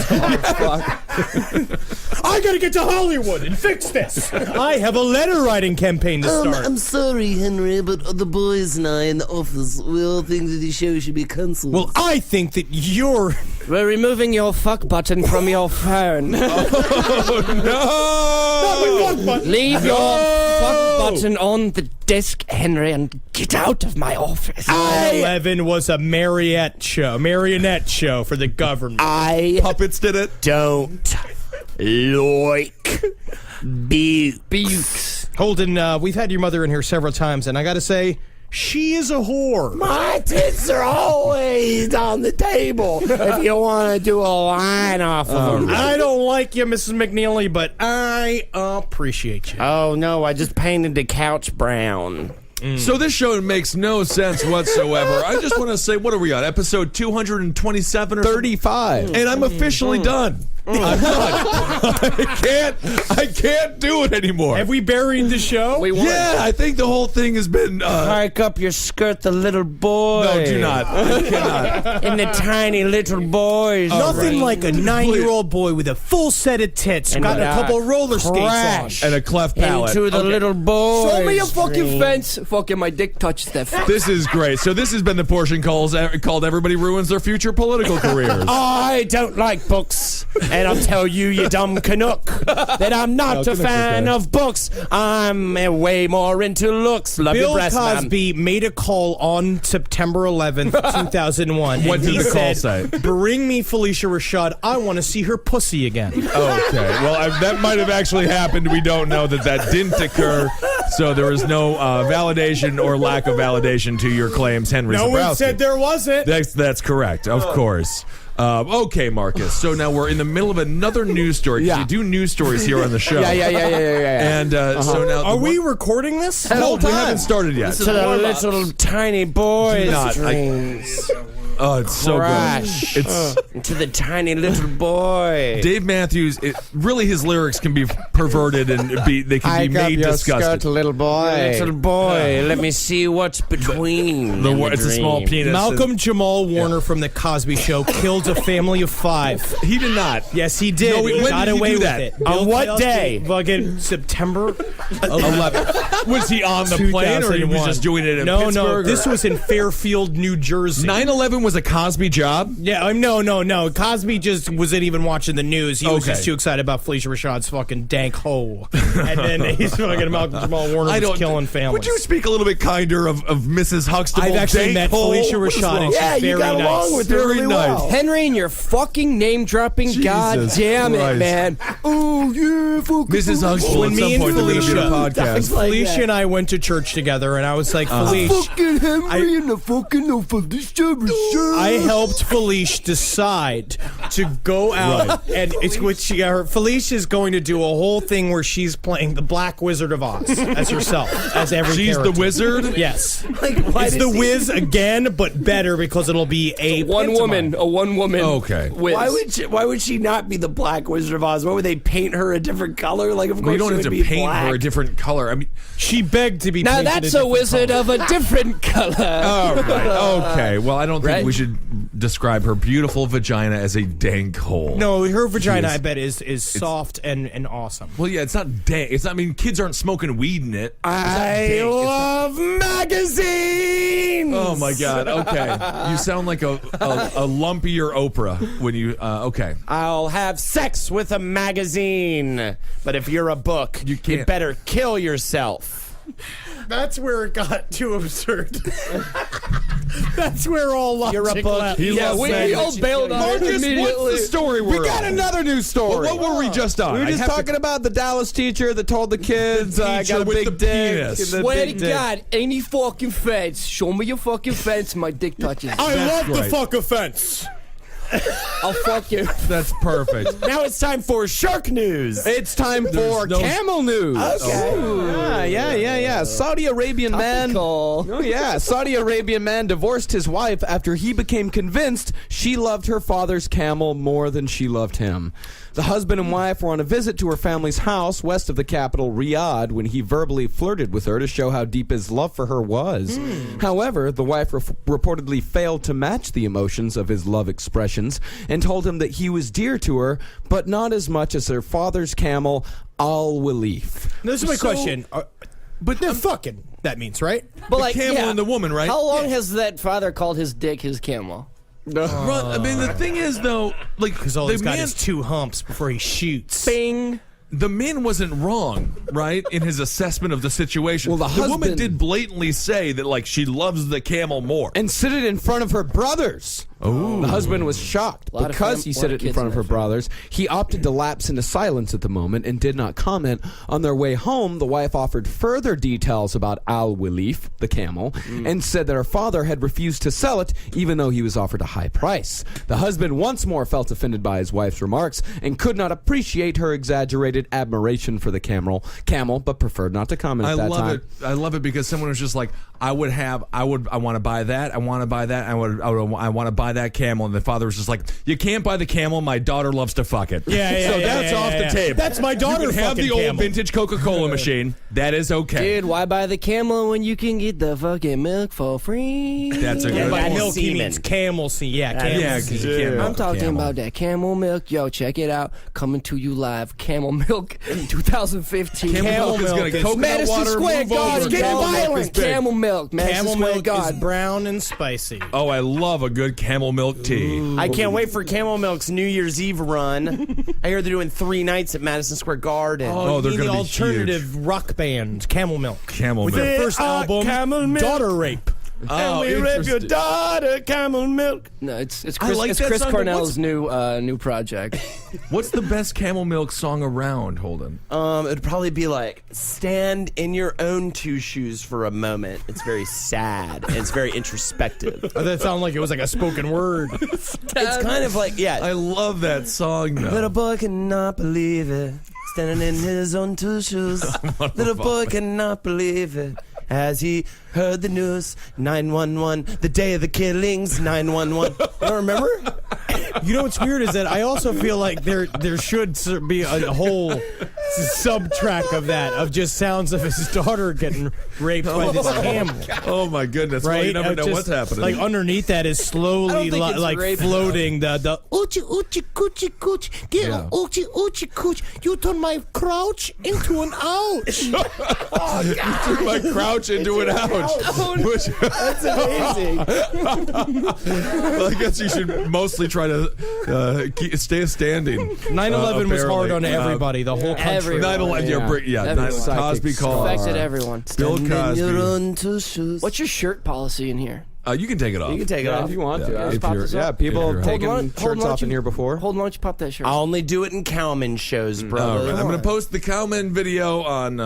I gotta get to Hollywood and fix this. I have a letter writing campaign to start. I'm sorry, Henry, but the boys and I in the office, we all think that the show should be cancelled. Well, I think that you're... We're removing your fuck button from your phone. No! Leave your fuck button on the desk, Henry, and get out of my office. 11 was a marionette show for the government. Puppets did it. Don't like Bukes. Holden, we've had your mother in here several times, and I gotta say, she is a whore. My tits are always on the table if you want to do a line off of them. I don't like you, Mrs. McNeely, but I appreciate you. Oh, no, I just painted the couch brown. So this show makes no sense whatsoever. I just want to say, what are we on? Episode 227 or 35. And I'm officially done. I'm done. I can't do it anymore. Have we buried the show? Yeah, I think the whole thing has been. Hike up your skirt, the little boy. No, do not. I cannot. In the tiny little boys. Nothing like a 9-year-old boy with a full set of tits, got a couple roller skates on. And a cleft palate. Into the little boy. Show me a fucking fence. Fucking my dick touched that fence. This is great. So this has been the portion called Everybody Ruins Their Future Political Careers. I don't like books. And I'll tell you, you dumb Canuck, that I'm not a fan of books. I'm way more into looks. Love your Bill breast, Cosby made a call on September 11th, 2001. What and did he the call said, say? Bring me Felicia Rashad. I want to see her pussy again. Okay. Well, that might have actually happened. We don't know that didn't occur. So there is no validation or lack of validation to your claims, Henry No Zebrowski. one said there wasn't. That's correct, of course. Okay, Marcus. So now we're in the middle of another news story. Yeah. You do news stories here on the show. Yeah. And so now... Are we recording this? No, we haven't started yet. To the little tiny boys. Dreams. Oh, it's so Crash. good. It's To the tiny little boy. Dave Matthews. Really, his lyrics can be perverted and they can be made disgusting. little boy. Little boy, let me see what's between. It's a small penis. Malcolm Jamal Warner from The Cosby Show killed a family of 5. He did not. Yes, he did. No, he when got did he away do with that? it. On Bill what Cosby, day? Fucking September 11th. Was he on the plane, or he was 2001. just doing it in No, Pittsburgh? this was in Fairfield, New Jersey. 9/11 was a Cosby job? Yeah, no. Cosby just wasn't even watching the news. He was Okay. just too excited about Felicia Rashad's fucking dank hole. And then he's fucking Malcolm Jamal Warner was killing families. Would you speak a little bit kinder of Mrs. Huxtable? I've actually dank met hole? Felicia What is Rashad. wrong? And she's very nice. Very nice. Henry and your fucking name dropping. Jesus God damn it, Christ. man. Oh, yeah, fucking Mrs. Huxtable, When at me some and point, they're going to be on a Felicia- podcast. Felicia and I went to church together, and I was like, Felicia, fucking Henry and the fucking I helped Felicia decide to go out, and it's what Felicia's going to do a whole thing where she's playing the Black Wizard of Oz as herself, as every She's character. the wizard? Yes. It's the Wiz again, but better because it'll be a one woman. Okay. Wiz. Why would she not be the Black Wizard of Oz? Why would they paint her a different color? Like, of course, We don't she have to would be paint black. her a different color. I mean, She begged to be Now painted that's a different wizard color. of a different color. all right. Okay. Well, I don't think Right? we should describe her beautiful vagina as a dank hole. No, her vagina, She is- I bet, is soft and awesome. Well, yeah, it's not dank. It's not. I mean, kids aren't smoking weed in it. I love magazines. Oh my God. Okay. You sound like a lumpier Oprah when you. Okay. I'll have sex with a magazine. But if you're a book, You can't. better kill yourself. That's where it got too absurd. That's where all logic You're a book. left. He Yeah, loves we magazines. all bailed on it Marcus, immediately. what's the story we're We got on? another news story. Well, what were we just on? We were I just have to- talking about the Dallas teacher that told the kids, I teacher got a with big the dick. penis. and the Swear to big dick. God, any fucking fence. Show me your fucking fence. My dick touches. I love the right. fuck offense. I'll fuck you. That's perfect. Now it's time for shark news. It's time for no- camel news. Okay. Yeah. Saudi Arabian man. Topical. Oh yeah, Saudi Arabian man divorced his wife after he became convinced she loved her father's camel more than she loved him. The husband and wife were on a visit to her family's house west of the capital, Riyadh, when he verbally flirted with her to show how deep his love for her was. However, the wife reportedly failed to match the emotions of his love expressions and told him that he was dear to her, but not as much as her father's camel, Al-Walif. This is my question. But they're fucking. That means, right? But The camel and the woman, right? How long has that father called his dick his camel? I mean, the thing is, though, like, Because all the he's got man, is 2 humps before he shoots. Bing. the man wasn't wrong, right, in his assessment of the situation. Well, the woman husband- did blatantly say that, like, she loves the camel more. And sit it in front of her brothers. Oh. The husband was shocked Lot of because he lot said of it in kids front in of her that film. brothers. He opted to lapse into silence at the moment and did not comment. On their way home, the wife offered further details about Al-Walif, the camel, and said that her father had refused to sell it even though he was offered a high price. The husband once more felt offended by his wife's remarks and could not appreciate her exaggerated admiration for the camel, but preferred not to comment at that time. I love it because someone was just like, I want to buy that. I want to buy that. I want to buy that camel. And the father was just like, you can't buy the camel. My daughter loves to fuck it. Yeah, So yeah, that's yeah, off yeah, the yeah. table. That's my daughter You can have fucking the old camel. vintage Coca-Cola machine. That is okay. Dude, why buy the camel when you can get the fucking milk for free? That's a good By point. milk, he semen. means camel semen. Yeah, camel Yeah, 'cause semen. you can't milk I'm a talking camel. about that camel milk. Yo, check it out. Coming to you live. Camel milk 2015. Camel milk is going to coconut Madison water Square move Garden. over. Getting Camel milk is violent. big. Camel milk. Madison Camel Square milk Garden. is brown and spicy. Oh, I love a good camel milk tea. I can't wait for Camel Milk's New Year's Eve run. I hear they're doing 3 nights at Madison Square Garden. Oh, they're the going to be alternative rock band, Camel Milk. Camel With milk. their first album, Camel Milk. Daughter Rape. Oh, we rape your interesting. daughter, Camel Milk. No, it's I Chris, like it's that Chris song, but Cornell's new project. What's the best camel milk song around, Holden? It'd probably be like, stand in your own 2 shoes for a moment. It's very sad. And it's very introspective. That sounded like it was like a spoken word. It's kind of like, yeah. I love that song, though. Little boy cannot believe it. Standing in his own 2 shoes. Little boy cannot believe it. As he heard the news, 911, the day of the killings, 911. You don't remember? You know what's weird is that I also feel like there should be a whole sub-track of that, of just sounds of his daughter getting raped by this camel. Oh my goodness! Well, Right? you never Of know just, what's happening. Like underneath that is slowly think it's like rape, floating the Oochie, oochie, coochie, cooch. Get Yeah. oochie, oochie, cooch. You turn my crouch into an ouch. Turn my crouch into an ouch. Which, That's amazing. well, I guess you should mostly try to stay standing. 9/11 was hard on apparently. everybody, the whole country. Everyone. 9/11, Everyone. Cosby Call. Affected everyone. Bill Cosby. own 2 shoes. What's your shirt policy in here? You can take it off. You can take it Yeah, off. if you want to. Yeah, Let's if pop you're- this yeah, up. People if you're- taking Hold on, shirts why off don't in you- here before. Holden, why don't you pop that shirt? I'll only do it in Cowman shows, All brother. right, I'm going to post the Cowman video on the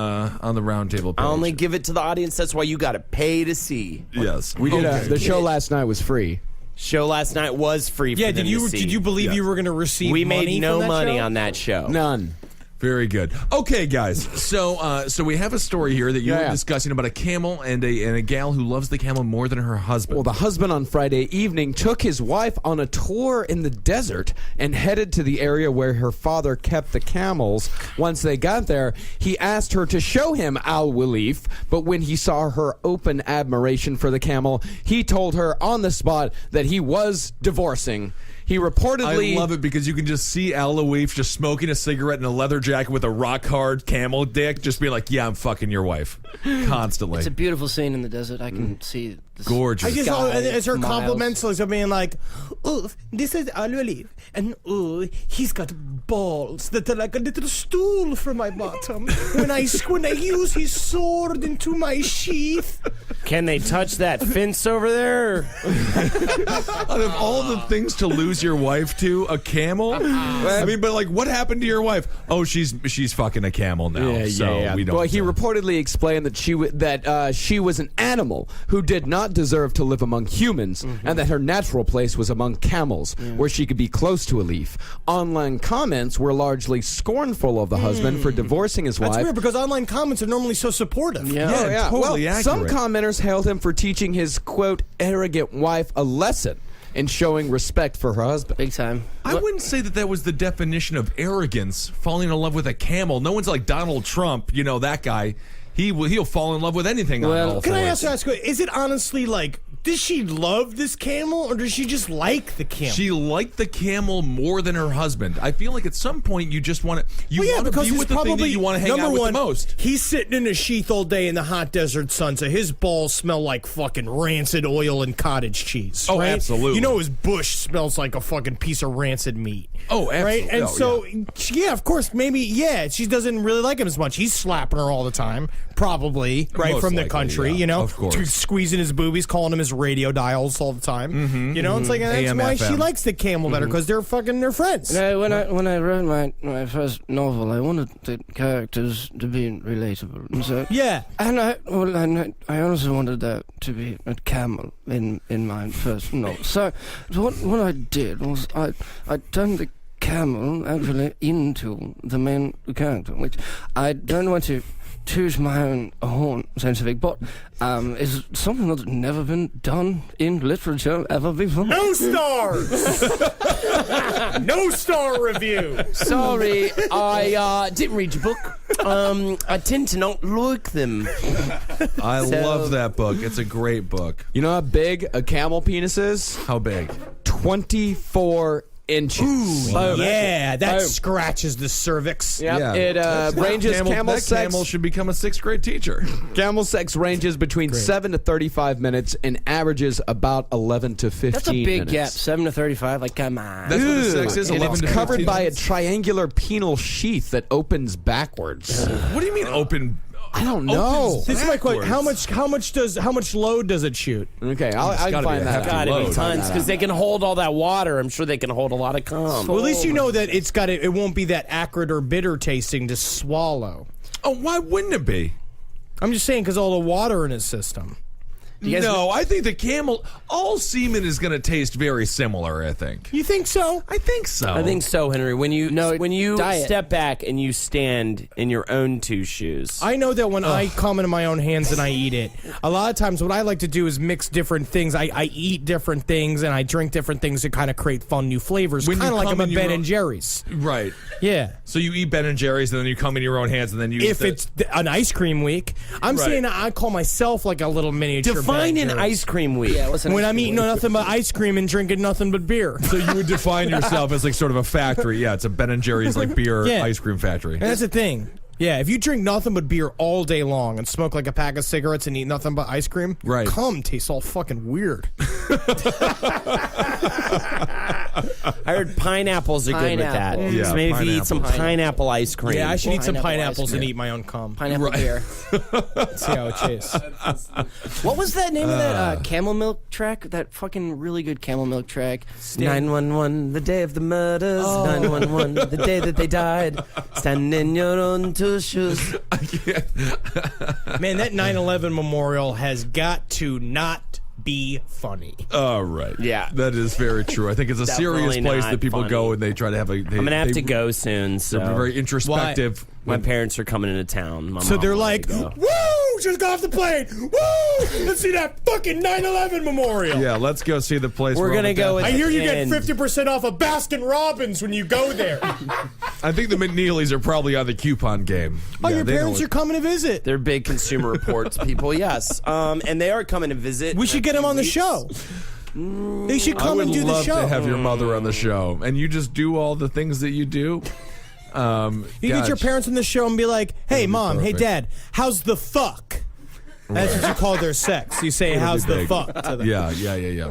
Roundtable page. I only give it to the audience. That's why you got to pay to see. Yes, We did Okay. the show last night was free. Show last night was free for Yeah, them did you to see. did you believe Yeah. you were going to receive We money made no from that money show? on that show. None. Very good. Okay, guys. So we have a story here that you were Yeah. discussing about a camel and a gal who loves the camel more than her husband. Well, the husband on Friday evening took his wife on a tour in the desert and headed to the area where her father kept the camels. Once they got there, he asked her to show him Al-Walif, but when he saw her open admiration for the camel, he told her on the spot that he was divorcing. He reportedly... I love it because you can just see Al-Walif just smoking a cigarette in a leather jacket with a rock-hard camel dick, just being like, yeah, I'm fucking your wife. Constantly. It's a beautiful scene in the desert. I can see this. Gorgeous. I just Sky, it's her miles. compliments of being like, oh, this is Al-Walif, and oh, he's got balls that are like a little stool for my bottom. when I use his sword into my sheath. Can they touch that fence over there? Out of all the things to lose your wife to, a camel? I mean, but like, what happened to your wife? Oh, she's fucking a camel now. So we don't. Well, he reportedly explained that she was an animal who did not not deserve to live among humans, and that her natural place was among camels, where she could be close to a leaf. Online comments were largely scornful of the husband for divorcing his wife. That's weird because online comments are normally so supportive. Yeah, totally well, accurate. some commenters hailed him for teaching his, quote, arrogant wife a lesson in showing respect for her husband. Big time. I wouldn't say that was the definition of arrogance, falling in love with a camel. No one's like Donald Trump, that guy. He'll fall in love with anything on all Can I fours. ask you, is it honestly like, does she love this camel or does she just like the camel? She liked the camel more than her husband. I feel like at some point you just want to be with the thing that you want to hang out with the most. He's sitting in a sheath all day in the hot desert sun, so his balls smell like fucking rancid oil and cottage cheese. Oh, right? absolutely. You know his bush smells like a fucking piece of rancid meat. Oh, absolutely. Right? And so, of course, maybe, she doesn't really like him as much. He's slapping her all the time, probably, right, Most from the likely, country, yeah, of course. squeezing his boobies, calling him his radio dials all the time. It's like, that's AM, why FM. she likes the camel better, because they're friends. When I wrote my first novel, I wanted the characters to be relatable. And so, and I also wanted there to be a camel in my first novel. So what I did was I turned the camel actually into the main character, which I don't want to choose my own horn, so to speak, but is something that's never been done in literature ever before. No stars! No star review! Sorry, I didn't read your book. I tend to not like them. I love that book. It's a great book. You know how big a camel penis is? How big? 24 inches. That scratches the cervix. Yep. Yeah. It ranges camel that sex. camel should become a 6th grade teacher. Camel sex ranges between 7 to 35 minutes and averages about 11 to 15 That's a big minutes. gap. 7 to 35. Like, come on. That's what the sex is. And 11 it's to covered 15 by a minutes. triangular penile sheath that opens backwards. What do you mean open? I don't know. This is my question. How much load does it shoot? Okay, I can gotta be find a that hefty out. Gotta load. be tons, because they can hold all that water. I'm sure they can hold a lot of cum. Well, at least you know that it won't be that acrid or bitter tasting to swallow. Oh, why wouldn't it be? I'm just saying because all the water in his system. No, I think the camel, all semen is going to taste very similar, I think. You think so? I think so. I think so, Henry. When you diet. step back and you stand in your own two shoes. I know that when I come into my own hands and I eat it, a lot of times what I like to do is mix different things. I eat different things and I drink different things to kind of create fun new flavors. When Kind you of like come I'm a in your Ben own- and Jerry's. Right. Yeah. So you eat Ben and Jerry's, and then you come in your own hands, and then you If it's an ice cream week, I'm Right. saying I call myself like a little miniature. Define Ben an and Jerry's. ice cream week. Yeah, what's an When ice I'm cream eating week? nothing but ice cream and drinking nothing but beer. So you would define yourself as like sort of a factory. Yeah, it's a Ben and Jerry's like beer Yeah. ice cream factory. And that's the thing. Yeah, if you drink nothing but beer all day long and smoke like a pack of cigarettes and eat nothing but ice cream, Right. cum tastes all fucking weird. I heard pineapples are good with that. Pineapple. Yeah, So maybe if you eat some pineapple. pineapple ice cream. Yeah, I should eat some Pineapple ice pineapples and cream. eat my own cum. Pineapple beer. See how it tastes. What was that name of that camel milk track? That fucking really good camel milk track. 911, the day of the murders. 911, the day that they died. Stand in your own two shoes. Man, that 9/11 memorial has got to not be funny. All right. Yeah. That is very true. I think it's a serious Definitely place not that people funny. go and they try to have a. I'm going to have to go soon. So They're very introspective. my parents are coming into town. My So mom they're wanted like, to go. woo, just got off the plane. Woo, let's see that fucking 9/11 memorial. Yeah, let's go see the place. We're where all gonna the go death- with- I hear you get And- 50% off of Baskin Robbins when you go there. I think the McNeelys are probably on the coupon game. Oh, Yeah, your they know parents it. are coming to visit. They're big Consumer Reports people, yes. And they are coming to visit. We should get them on the show. They should I come would and do the love show. to have your mother on the show, and you just do all the things that you do. You get your gosh. parents on the show and be like, hey, be mom, hey, perfect. dad, how's the fuck? That's what you call their sex. You say, It'll be how's the big. fuck to them. Yeah.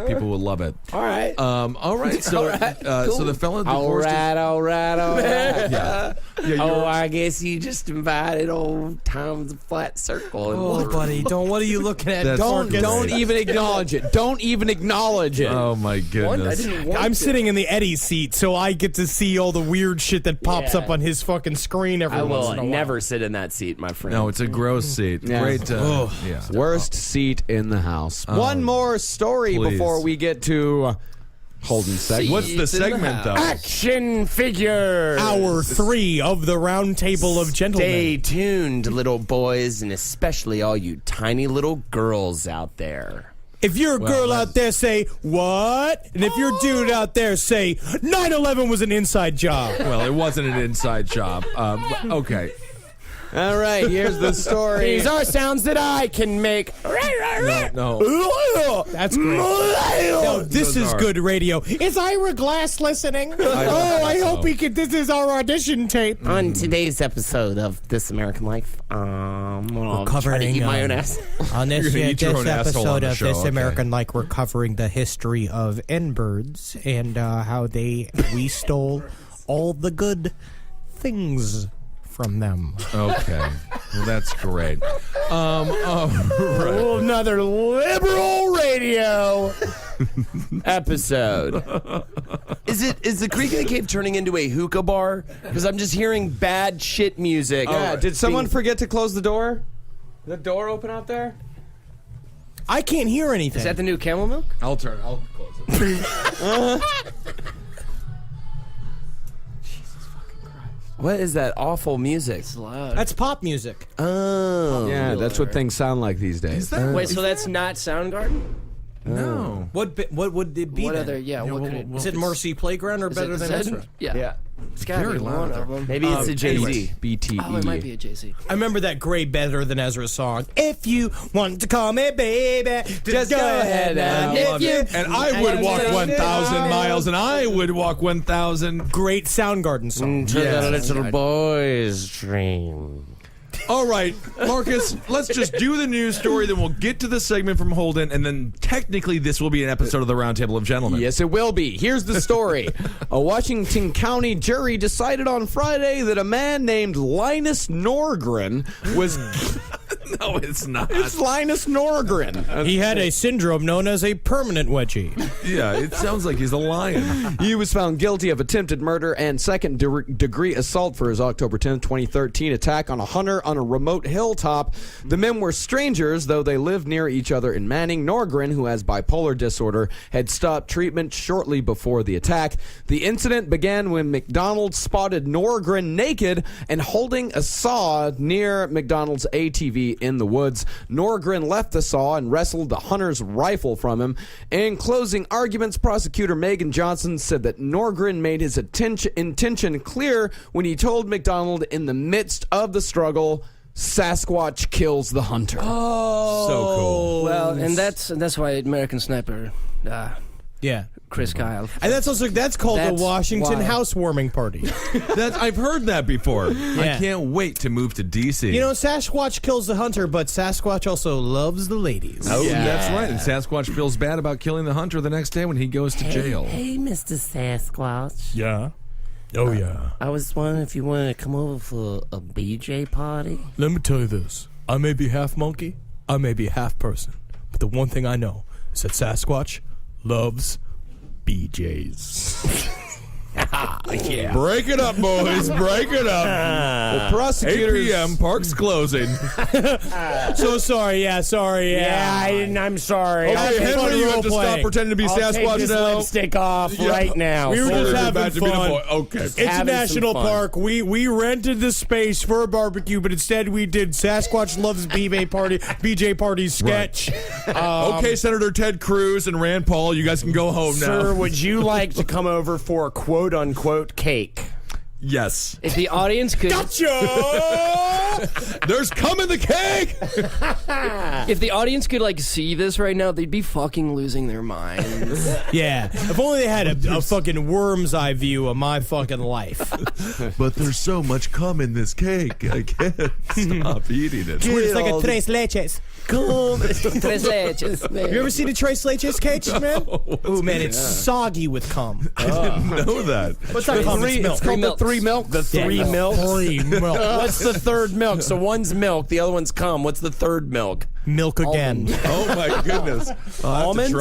People will love it. All right. All right. So, so the fella divorced. All right. Yeah. I guess you just invited old Tom's Flat Circle. Oh, buddy, what are you looking at? That's Don't even acknowledge it. Don't even acknowledge it. Oh my goodness. I'm sitting in the Eddie seat, so I get to see all the weird shit that pops up on his fucking screen every I once will in a while. never sit in that seat, my friend. No, it's a gross seat. Yeah. Great. Worst seat in the house. One more story please. before we get to Holden's segment. What's the segment, though? Action figures. Hour 3 of the Roundtable of Gentlemen. Stay tuned, little boys, and especially all you tiny little girls out there. If you're a girl out there, say, what? And if you're a dude out there, say, 9/11 was an inside job. Well, it wasn't an inside job. Okay. All right, here's the story. These are sounds that I can make. No. That's great. No, this is good radio. Is Ira Glass listening? I hope he can. This is our audition tape. On today's episode of This American Life, I'll try to eat my own ass. On this, You're gonna eat your own asshole on episode the of show, This okay. American Life, we're covering the history of N-birds and how we stole all the good things from them. Okay. Well, that's great. All right. Another liberal radio episode. Is the Creek in the Cave turning into a hookah bar? Because I'm just hearing bad shit music. Yeah, did someone forget to close the door? The door open out there? I can't hear anything. Is that the new camel milk? I'll close it. What is that awful music? It's loud. That's pop music. Oh. Yeah, that's what things sound like these days. Wait, so that's not Soundgarden? No. What would it be? What then? other? Yeah, what could it? Is it Mercy Playground or Better Than Ezra? Yeah. It's gotta Very be loud one there. of them. Maybe it's a Jay-Z. BTE. Oh, it might be a Jay-Z. I remember that great Better Than Ezra song. If you want to call me baby, just go ahead and if you. And I would walk 1,000 miles, and I would walk 1,000. Great Soundgarden song. To the little boy's dream. All right, Marcus, let's just do the news story, then we'll get to the segment from Holden, and then technically this will be an episode of the Roundtable of Gentlemen. Yes, it will be. Here's the story. A Washington County jury decided on Friday that a man named Linus Norgren was... No, it's not. It's Linus Norgren. He had a syndrome known as a permanent wedgie. Yeah, it sounds like he's a lion. He was found guilty of attempted murder and second-degree assault for his October 10, 2013 attack on a hunter on a remote hilltop. The men were strangers, though they lived near each other in Manning. Norgren, who has bipolar disorder, had stopped treatment shortly before the attack. The incident began when McDonald spotted Norgren naked and holding a saw near McDonald's ATV in the woods. Norgren left the saw and wrestled the hunter's rifle from him. In closing arguments, prosecutor Megan Johnson said that Norgren made his intention clear when he told McDonald in the midst of the struggle, Sasquatch kills the hunter. Oh, So cool. Well, and that's why American Sniper, yeah. Chris Kyle. And that's called That's the Washington wild. housewarming party. I've heard that before. I Yeah. can't wait to move to D.C. You know, Sasquatch kills the hunter, but Sasquatch also loves the ladies. Oh, that's right. And Sasquatch feels bad about killing the hunter the next day when he goes to jail. Hey, Mr. Sasquatch. Yeah. Oh, yeah. I was wondering if you wanted to come over for a BJ party. Let me tell you this. I may be half monkey, I may be half person, but the one thing I know is that Sasquatch loves BJs. Yeah. Break it up, boys. Break it up. Well, 8 prosecutors... p.m. Park's closing. So sorry, I'm sorry. Okay, Henry, you have to stop pretending to be I'll take Sasquatch this now. lipstick off right now. We were Sorry, just you're having about to be the fun. boy. Okay. It's a having national some fun. park. We rented the space for a barbecue, but instead we did Sasquatch Loves BJ Party sketch. Okay, Senator Ted Cruz and Rand Paul, you guys can go home Sir, now. would you like to come over for a quote-unquote cake? Yes. If the audience could, There's cum in the cake. if the audience could like see this right now, they'd be fucking losing their minds. Yeah, if only they had a fucking worm's eye view of my fucking life. But there's so much cum in this cake. I can't stop eating it. It's like a tres leches. Tres leches. You ever seen a tres leches cake, man? Oh man, it's soggy with cum. I didn't know that. What's that cum? It's milk. It's called the three three milk. The three milks. Three milk. What's the third milk? So one's milk, the other one's cum. What's the third milk? Milk again. Oh my goodness. Almond?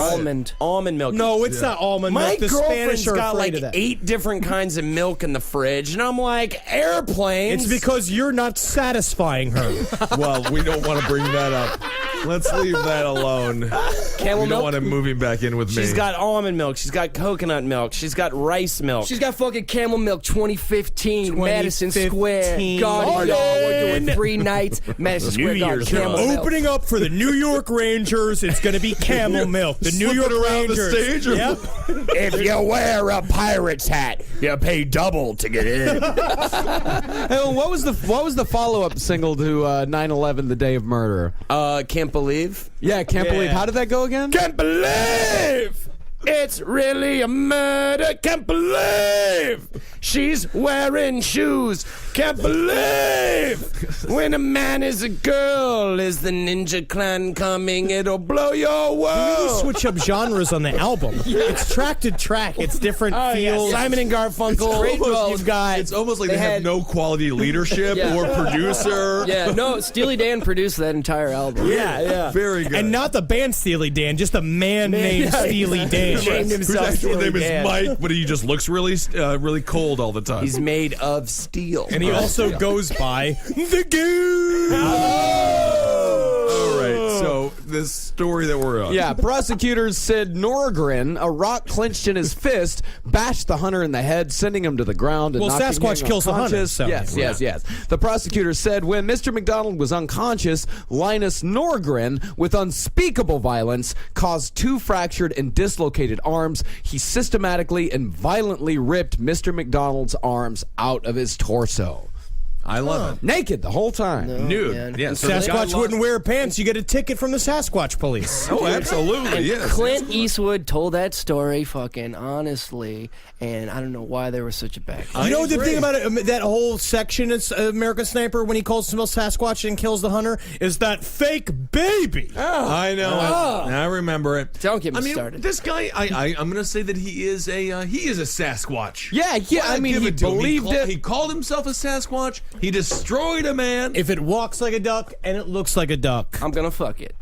Almond milk. No, it's not almond My milk. The girlfriend's Spanish are got afraid like of that. 8 different kinds of milk in the fridge, and I'm like, airplanes. It's because you're not satisfying her. Well, we don't want to bring that up. Let's leave that alone. Camel We don't milk? want him moving back in with me. She's got almond milk. She's got coconut milk. She's got rice milk. She's got fucking camel milk 2015, Madison 2015. Square Garden. Y'all, we're doing 3 nights, Madison Square Garden, camel milk. Opening up for the New York Rangers, it's going to be camel milk. The New York around Rangers. the stage. Or Yep. If you wear a pirate's hat, you pay double to get in. Hey, what was the follow-up single to 9/11, the day of murder? Can't believe. Yeah, can't believe. How did that go again? Can't believe it's really a murder. Can't believe she's wearing shoes. Can't believe when a man is a girl. Is the Ninja Clan coming? It'll blow your We world. switch up genres on the album. It's track to track. It's different feels. Simon and Garfunkel. You've got. It's almost like they have no quality leadership Yeah. or producer. Yeah, no, Steely Dan produced that entire album. Yeah. Very good. And not the band Steely Dan, just a man named Steely Dan. He named Whose himself actual Steely name is Dan. Mike, but he just looks really, really cold all the time. He's made of steel. And he also goes by the Goose. all right. So this story that we're on. Yeah, prosecutors said Norgren, a rock clenched in his fist, bashed the hunter in the head, sending him to the ground. And Well, knocking Sasquatch him kills the hunter, unconscious. so- Yes. The prosecutors said when Mr. McDonald was unconscious, Linus Norgren, with unspeakable violence, caused 2 fractured and dislocated arms. He systematically and violently ripped Mr. McDonald's arms out of his torso. I love it. Naked the whole time. Nude. Yeah. So this guy Sasquatch lost- wouldn't wear pants. You get a ticket from the Sasquatch police. Oh, absolutely. Yes. Clint Eastwood told that story fucking honestly, and I don't know why they were such a back. You know the thing about it, that whole section in American Sniper when he calls himself Sasquatch and kills the hunter is that fake baby. I know. I remember it. Don't get me I mean, started. this guy. I'm going to say that he is a Sasquatch. Yeah. I mean, he believed it. He called himself a Sasquatch. He destroyed a man. If it walks like a duck and it looks like a duck. I'm gonna fuck it.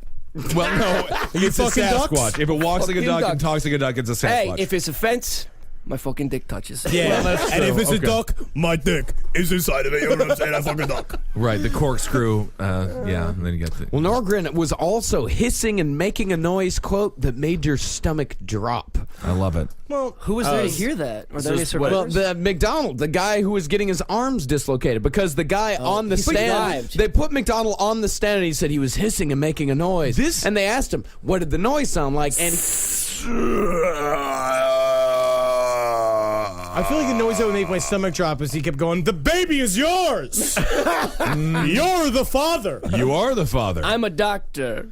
Well, no, it's a fucking Sasquatch. ducks? If it walks like a Fucking duck duck. and talks like a duck, it's a Hey, Sasquatch. if it's a fence, my fucking dick touches. Yeah, and if it's Okay. a duck, my dick is inside of it. You know what I'm saying? I fuck a duck. Right, the corkscrew. Yeah, and then you got the. Well, Norgren was also hissing and making a noise, quote, that made your stomach drop. I love it. Well, Who was there to hear that? Were there any Well, survivors? the McDonald, the guy who was getting his arms dislocated, because the guy on the he stand, survived. they put McDonald on the stand, and he said he was hissing and making a noise. And they asked him, what did the noise sound like? And I feel like the noise that would make my stomach drop is he kept going, "The baby is yours. You're the father." You are the father. I'm a doctor,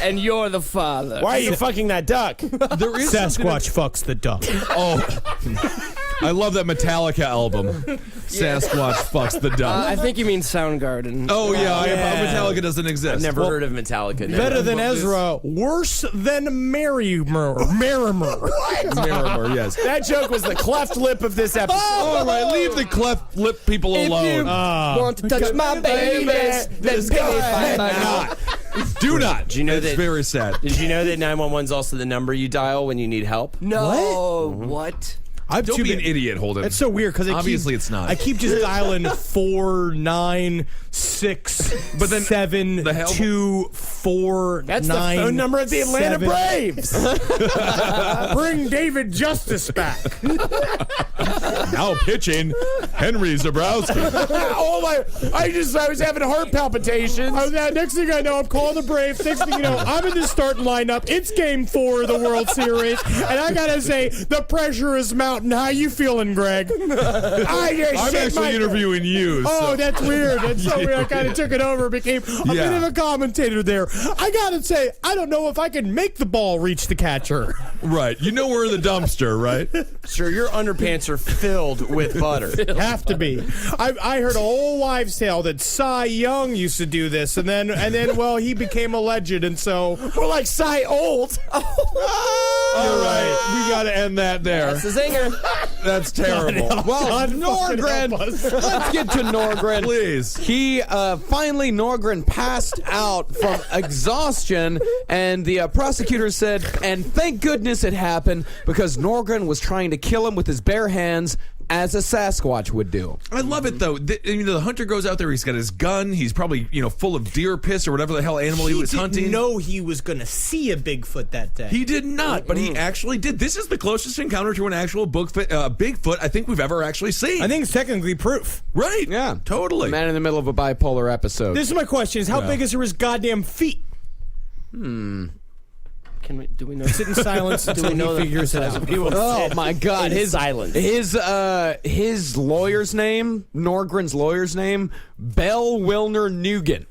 and you're the father. Why are you fucking that duck? There is something Sasquatch fucks the duck. Oh, I love that Metallica album. Sasquatch fucks the duck. I think you mean Soundgarden. Oh yeah, yeah. Metallica doesn't exist. I've never heard of Metallica. Better than Ezra, worse than Merrimer. Miramar, yes. That joke was the cleft lip of this episode. All right, leave the cleft lip people alone. Want to touch my babies? Then pay me $5. Do not. Do you know it's that- very sad. Did you know that 911 is also the number you dial when you need help? No. What? Don't be an idiot, Holden. It's so weird because Obviously it's not. I keep just dialing 4, 9, 6, But then 7, the hell- 2, 4, That's 9, the phone number of the Atlanta 7. Braves. Bring David Justice back. Now pitching Henry Zebrowski. Oh my! I was having heart palpitations. Next thing I know, I'm calling the Braves. Next thing you know, I'm in the starting lineup. It's Game 4 of the World Series, and I gotta say, the pressure is mounting. How you feeling, Greg? I'm actually interviewing you. Oh, so- that's weird. That's so weird. I kind of took it over, became a bit of a commentator there. I gotta say, I don't know if I can make the ball reach the catcher. Right. You know we're in the dumpster, right? Sure, your underpants are filled with butter. Have to be. I heard a whole wives' tale that Cy Young used to do this, and then well, he became a legend, and so We're like Cy Old. All right. We got to end that there. That's the zinger. That's terrible. Well, Norgren, let's get to Norgren. Please. He finally, Norgren passed out from exhaustion, and the prosecutor said, and thank goodness it happened, because Norgren was trying to kill him with his bare hands, as a Sasquatch would do. I love it, though. The hunter goes out there, he's got his gun, he's probably, full of deer piss or whatever the hell animal he was hunting. He didn't know he was going to see a Bigfoot that day. He did not, but he actually did. This is the closest encounter to an actual Bigfoot I think we've ever actually seen. I think it's technically proof. Right. Yeah. Totally. Man in the middle of a bipolar episode. This is my question, is how big is his goddamn feet? Do we know? Sit in silence until he figures it out. Oh my God! His silence. His lawyer's name, Norgren's lawyer's name, Bell Wilner Nugent.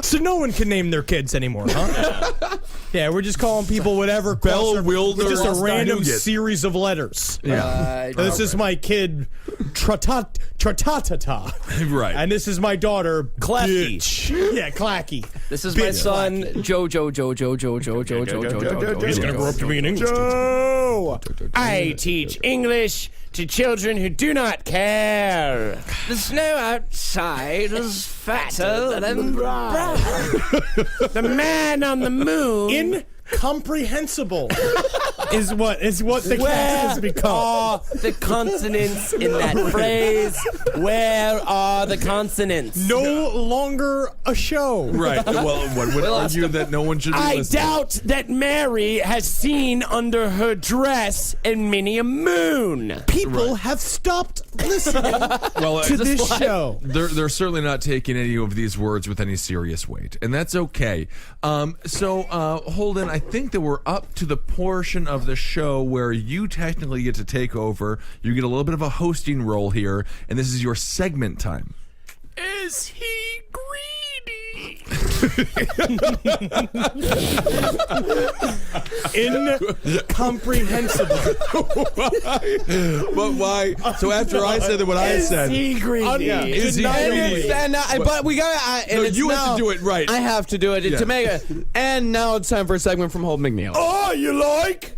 So no one can name their kids anymore, huh? Yeah, we're just calling people whatever. Bell Wilner. Just a random Nugent. series of letters. Yeah. This is my kid, Tratatata. Right. And this is my daughter, Clacky. Bitch. Yeah, Clacky. This is my son, Jojo. He's gonna grow up to be an English Joe! I teach English to children who do not care. The snow outside is fatter than brown. The man on the moon. Incomprehensible is what the cat has become. Are the consonants in that phrase? Where are the consonants? No longer a show. Right. Well, one would argue that no one should be I listening. doubt that Mary has seen under her dress in many a moon. People have stopped listening to this show. They're certainly not taking any of these words with any serious weight, and that's okay. So, Holden, I think that we're up to the portion of the show where you technically get to take over. You get a little bit of a hosting role here, and this is your segment time. Is he greedy? Incomprehensible. But why? So after I said what I said, Is he greedy? Is he greedy? But we got. No, you have to do it right. I have to do it to make it. And now it's time for a segment from Holden McNeely. Oh, you like?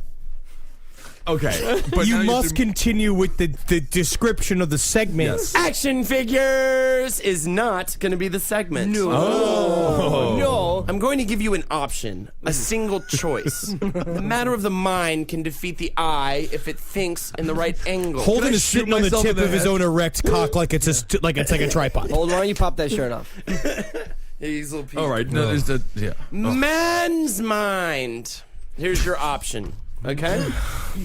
Okay, but You now must continue with the description of the segment. Yes. Action figures is not going to be the segment. No. I'm going to give you an option, a single choice. The matter of the mind can defeat the eye if it thinks in the right angle. Holden is shoot sitting on the myself tip in the of his head? own erect cock like it's a tripod. Hold on, you pop that shirt off. These little people. All right, no, there's the Man's mind. Here's your option. Okay?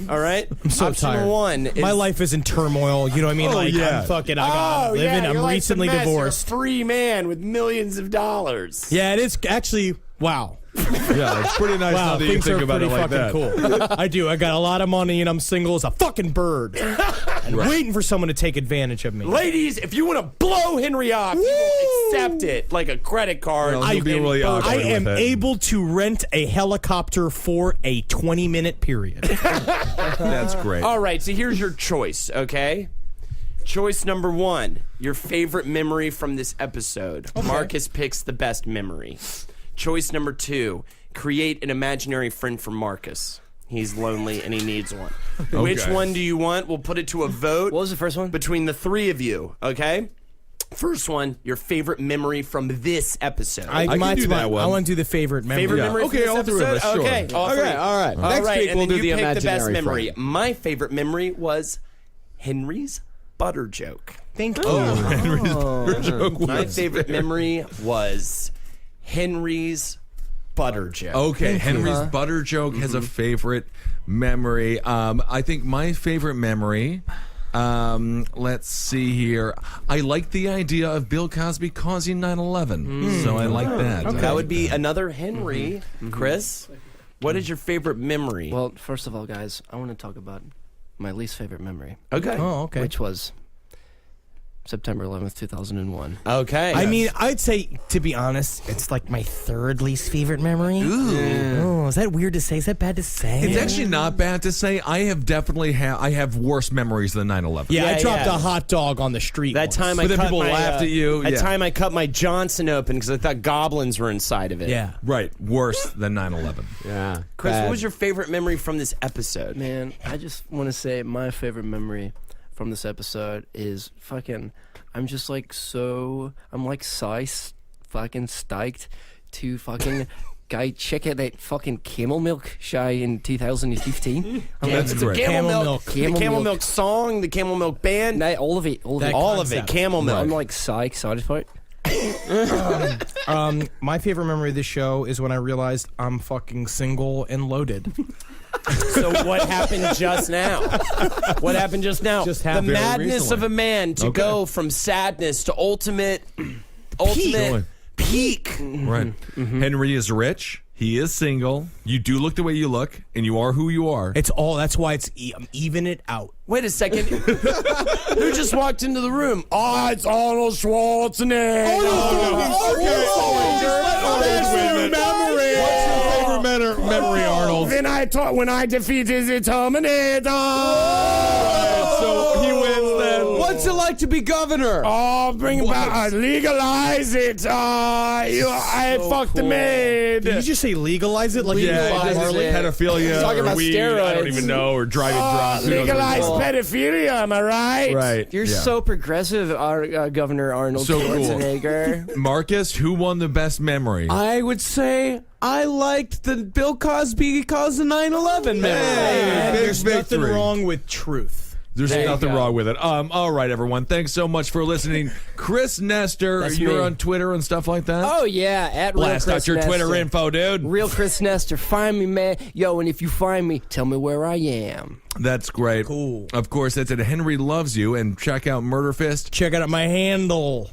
All right? I'm so option tired. one is... My life is in turmoil. You know what I mean? yeah. I'm fucking. I'm living. I'm your recently life's a mess. divorced. You're a free man with millions of dollars. Yeah, it is actually. Wow. yeah, it's pretty nice now that you things think are about it pretty like that. fucking cool. I do. I got a lot of money and I'm single as a fucking bird. And waiting for someone to take advantage of me. Ladies, if you want to blow Henry off, you will accept it like a credit card. Well, he'll be really awkward I with am it. able to rent a helicopter for a 20-minute period. That's great. All right, so here's your choice, okay? Choice number one, your favorite memory from this episode. Okay. Marcus picks the best memory. Choice number two, create an imaginary friend for Marcus. He's lonely and he needs one. Okay. Which one do you want? We'll put it to a vote. What was the first one? Between the three of you, okay? First one, your favorite memory from this episode. I can do that one. I want to do the favorite memory. Favorite memory Okay, from all this three of us, episode? sure. Okay, all Okay, all right. All Next right, week and we'll then do the you pick the best imaginary memory. friend. My favorite memory was Henry's butter joke. Thank you. Henry's butter joke My was- favorite memory was Henry's butter joke. Okay, Henry's butter joke has a favorite memory. I think my favorite memory. Let's see here. I like the idea of Bill Cosby causing 9/11, so I like that. That would be another Henry. Chris, what is your favorite memory? Well, first of all, guys, I want to talk about my least favorite memory. Okay. Oh, okay. Which was September 11th, 2001. Okay. I mean, I'd say, to be honest, it's like my third least favorite memory. Ooh. Oh, is that weird to say? Is that bad to say? It's actually not bad to say. I have definitely I have worse memories than 9/11. Yeah, I dropped a hot dog on the street. That time But then cut people my, laughed at you. That Yeah. time I cut my Johnson open because I thought goblins were inside of it. Yeah. Right. Worse than 9/11. Yeah. Chris, what was your favorite memory from this episode? Man, I just want to say my favorite memory from this episode is I'm just like I'm like fucking stoked to fucking go check out that fucking Camel Milk show in 2015. That's great. Camel milk. Camel The Camel milk. Milk song, the Camel Milk band. No, all of it. All of That it. All of it. concept. Camel Milk. I'm like so excited for it. My favorite memory of this show is when I realized I'm fucking single and loaded. So what happened just now? What happened just now? Just the happened. madness Recently. of a man to Okay. go from sadness to ultimate peak. Right. Henry is rich. He is single. You do look the way you look, and you are who you are. It's all. That's why I'm even it out. Wait a second. Who just walked into the room? Oh, it's Arnold Schwarzenegger. What's your favorite memory, Arnold? When I defeated the Terminator. So he wins then. What's it like to be governor? Oh, bring it back. Legalize it. I fucked the maid. Did you just say legalize it? Like Yeah, Bob it doesn't Marley? pedophilia Talking or about weed. I don't steroids. even know, or driving drunk. Who knows what Legalize it's called? pedophilia, am I right? Right. You're yeah. so progressive, Governor Arnold So cool. Schwarzenegger. Marcus, who won the best memory? I would say I liked the Bill Cosby cause of 9/11 memory. Hey, big There's nothing victory. wrong with truth. There's There you nothing go. wrong with it. All right, everyone. Thanks so much for listening. Chris Nestor, That's you're me. on Twitter and stuff like that? Oh yeah, at Blast Real out Chris your Twitter Nestor. info, dude. Real Chris Nestor, find me, man. Yo, and if you find me, tell me where I am. That's great. Cool. Of course, that's at Henry Loves You, and check out Murder Fist. Check out my handle.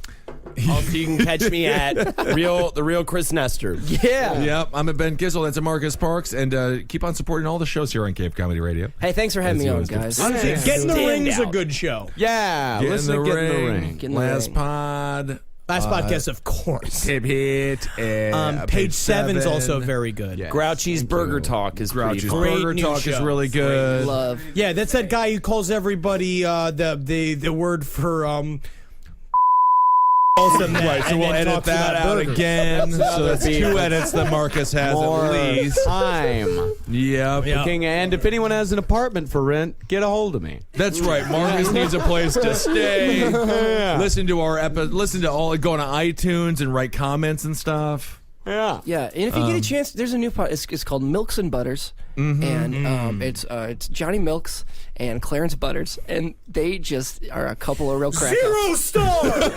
Also, you can catch me at the real Chris Nestor. Yeah. Yep, I'm at Ben Kissel. That's at Marcus Parks. And keep on supporting all the shows here on Cape Comedy Radio. Hey, thanks for having As me you on, always do. guys. Honestly, Get in the Stand Ring is a out. good show. Yeah, Get listen in to the Get in the ring. Ring. Get in the Last ring. pod. Last podcast, of course. Tip hit. Page 7's also very good. Yeah. Grouchy's Burger Talk is pretty Grouchy's fun. Great Burger new Talk is show. really good. Love. Yeah, that's that guy who calls everybody the word for Right, so we'll edit that out again. So that's 2 edits that Marcus has More at least. time. Yep. Yeah. And if anyone has an apartment for rent, get a hold of me. That's right. Marcus needs a place to stay. Listen to our listen to all, go on iTunes and write comments and stuff. Yeah. Yeah, and if you get a chance, there's a new pod. It's called Milks and Butters, and it's Johnny Milks and Clarence Butters, and they just are a couple of real crackers. 0 star.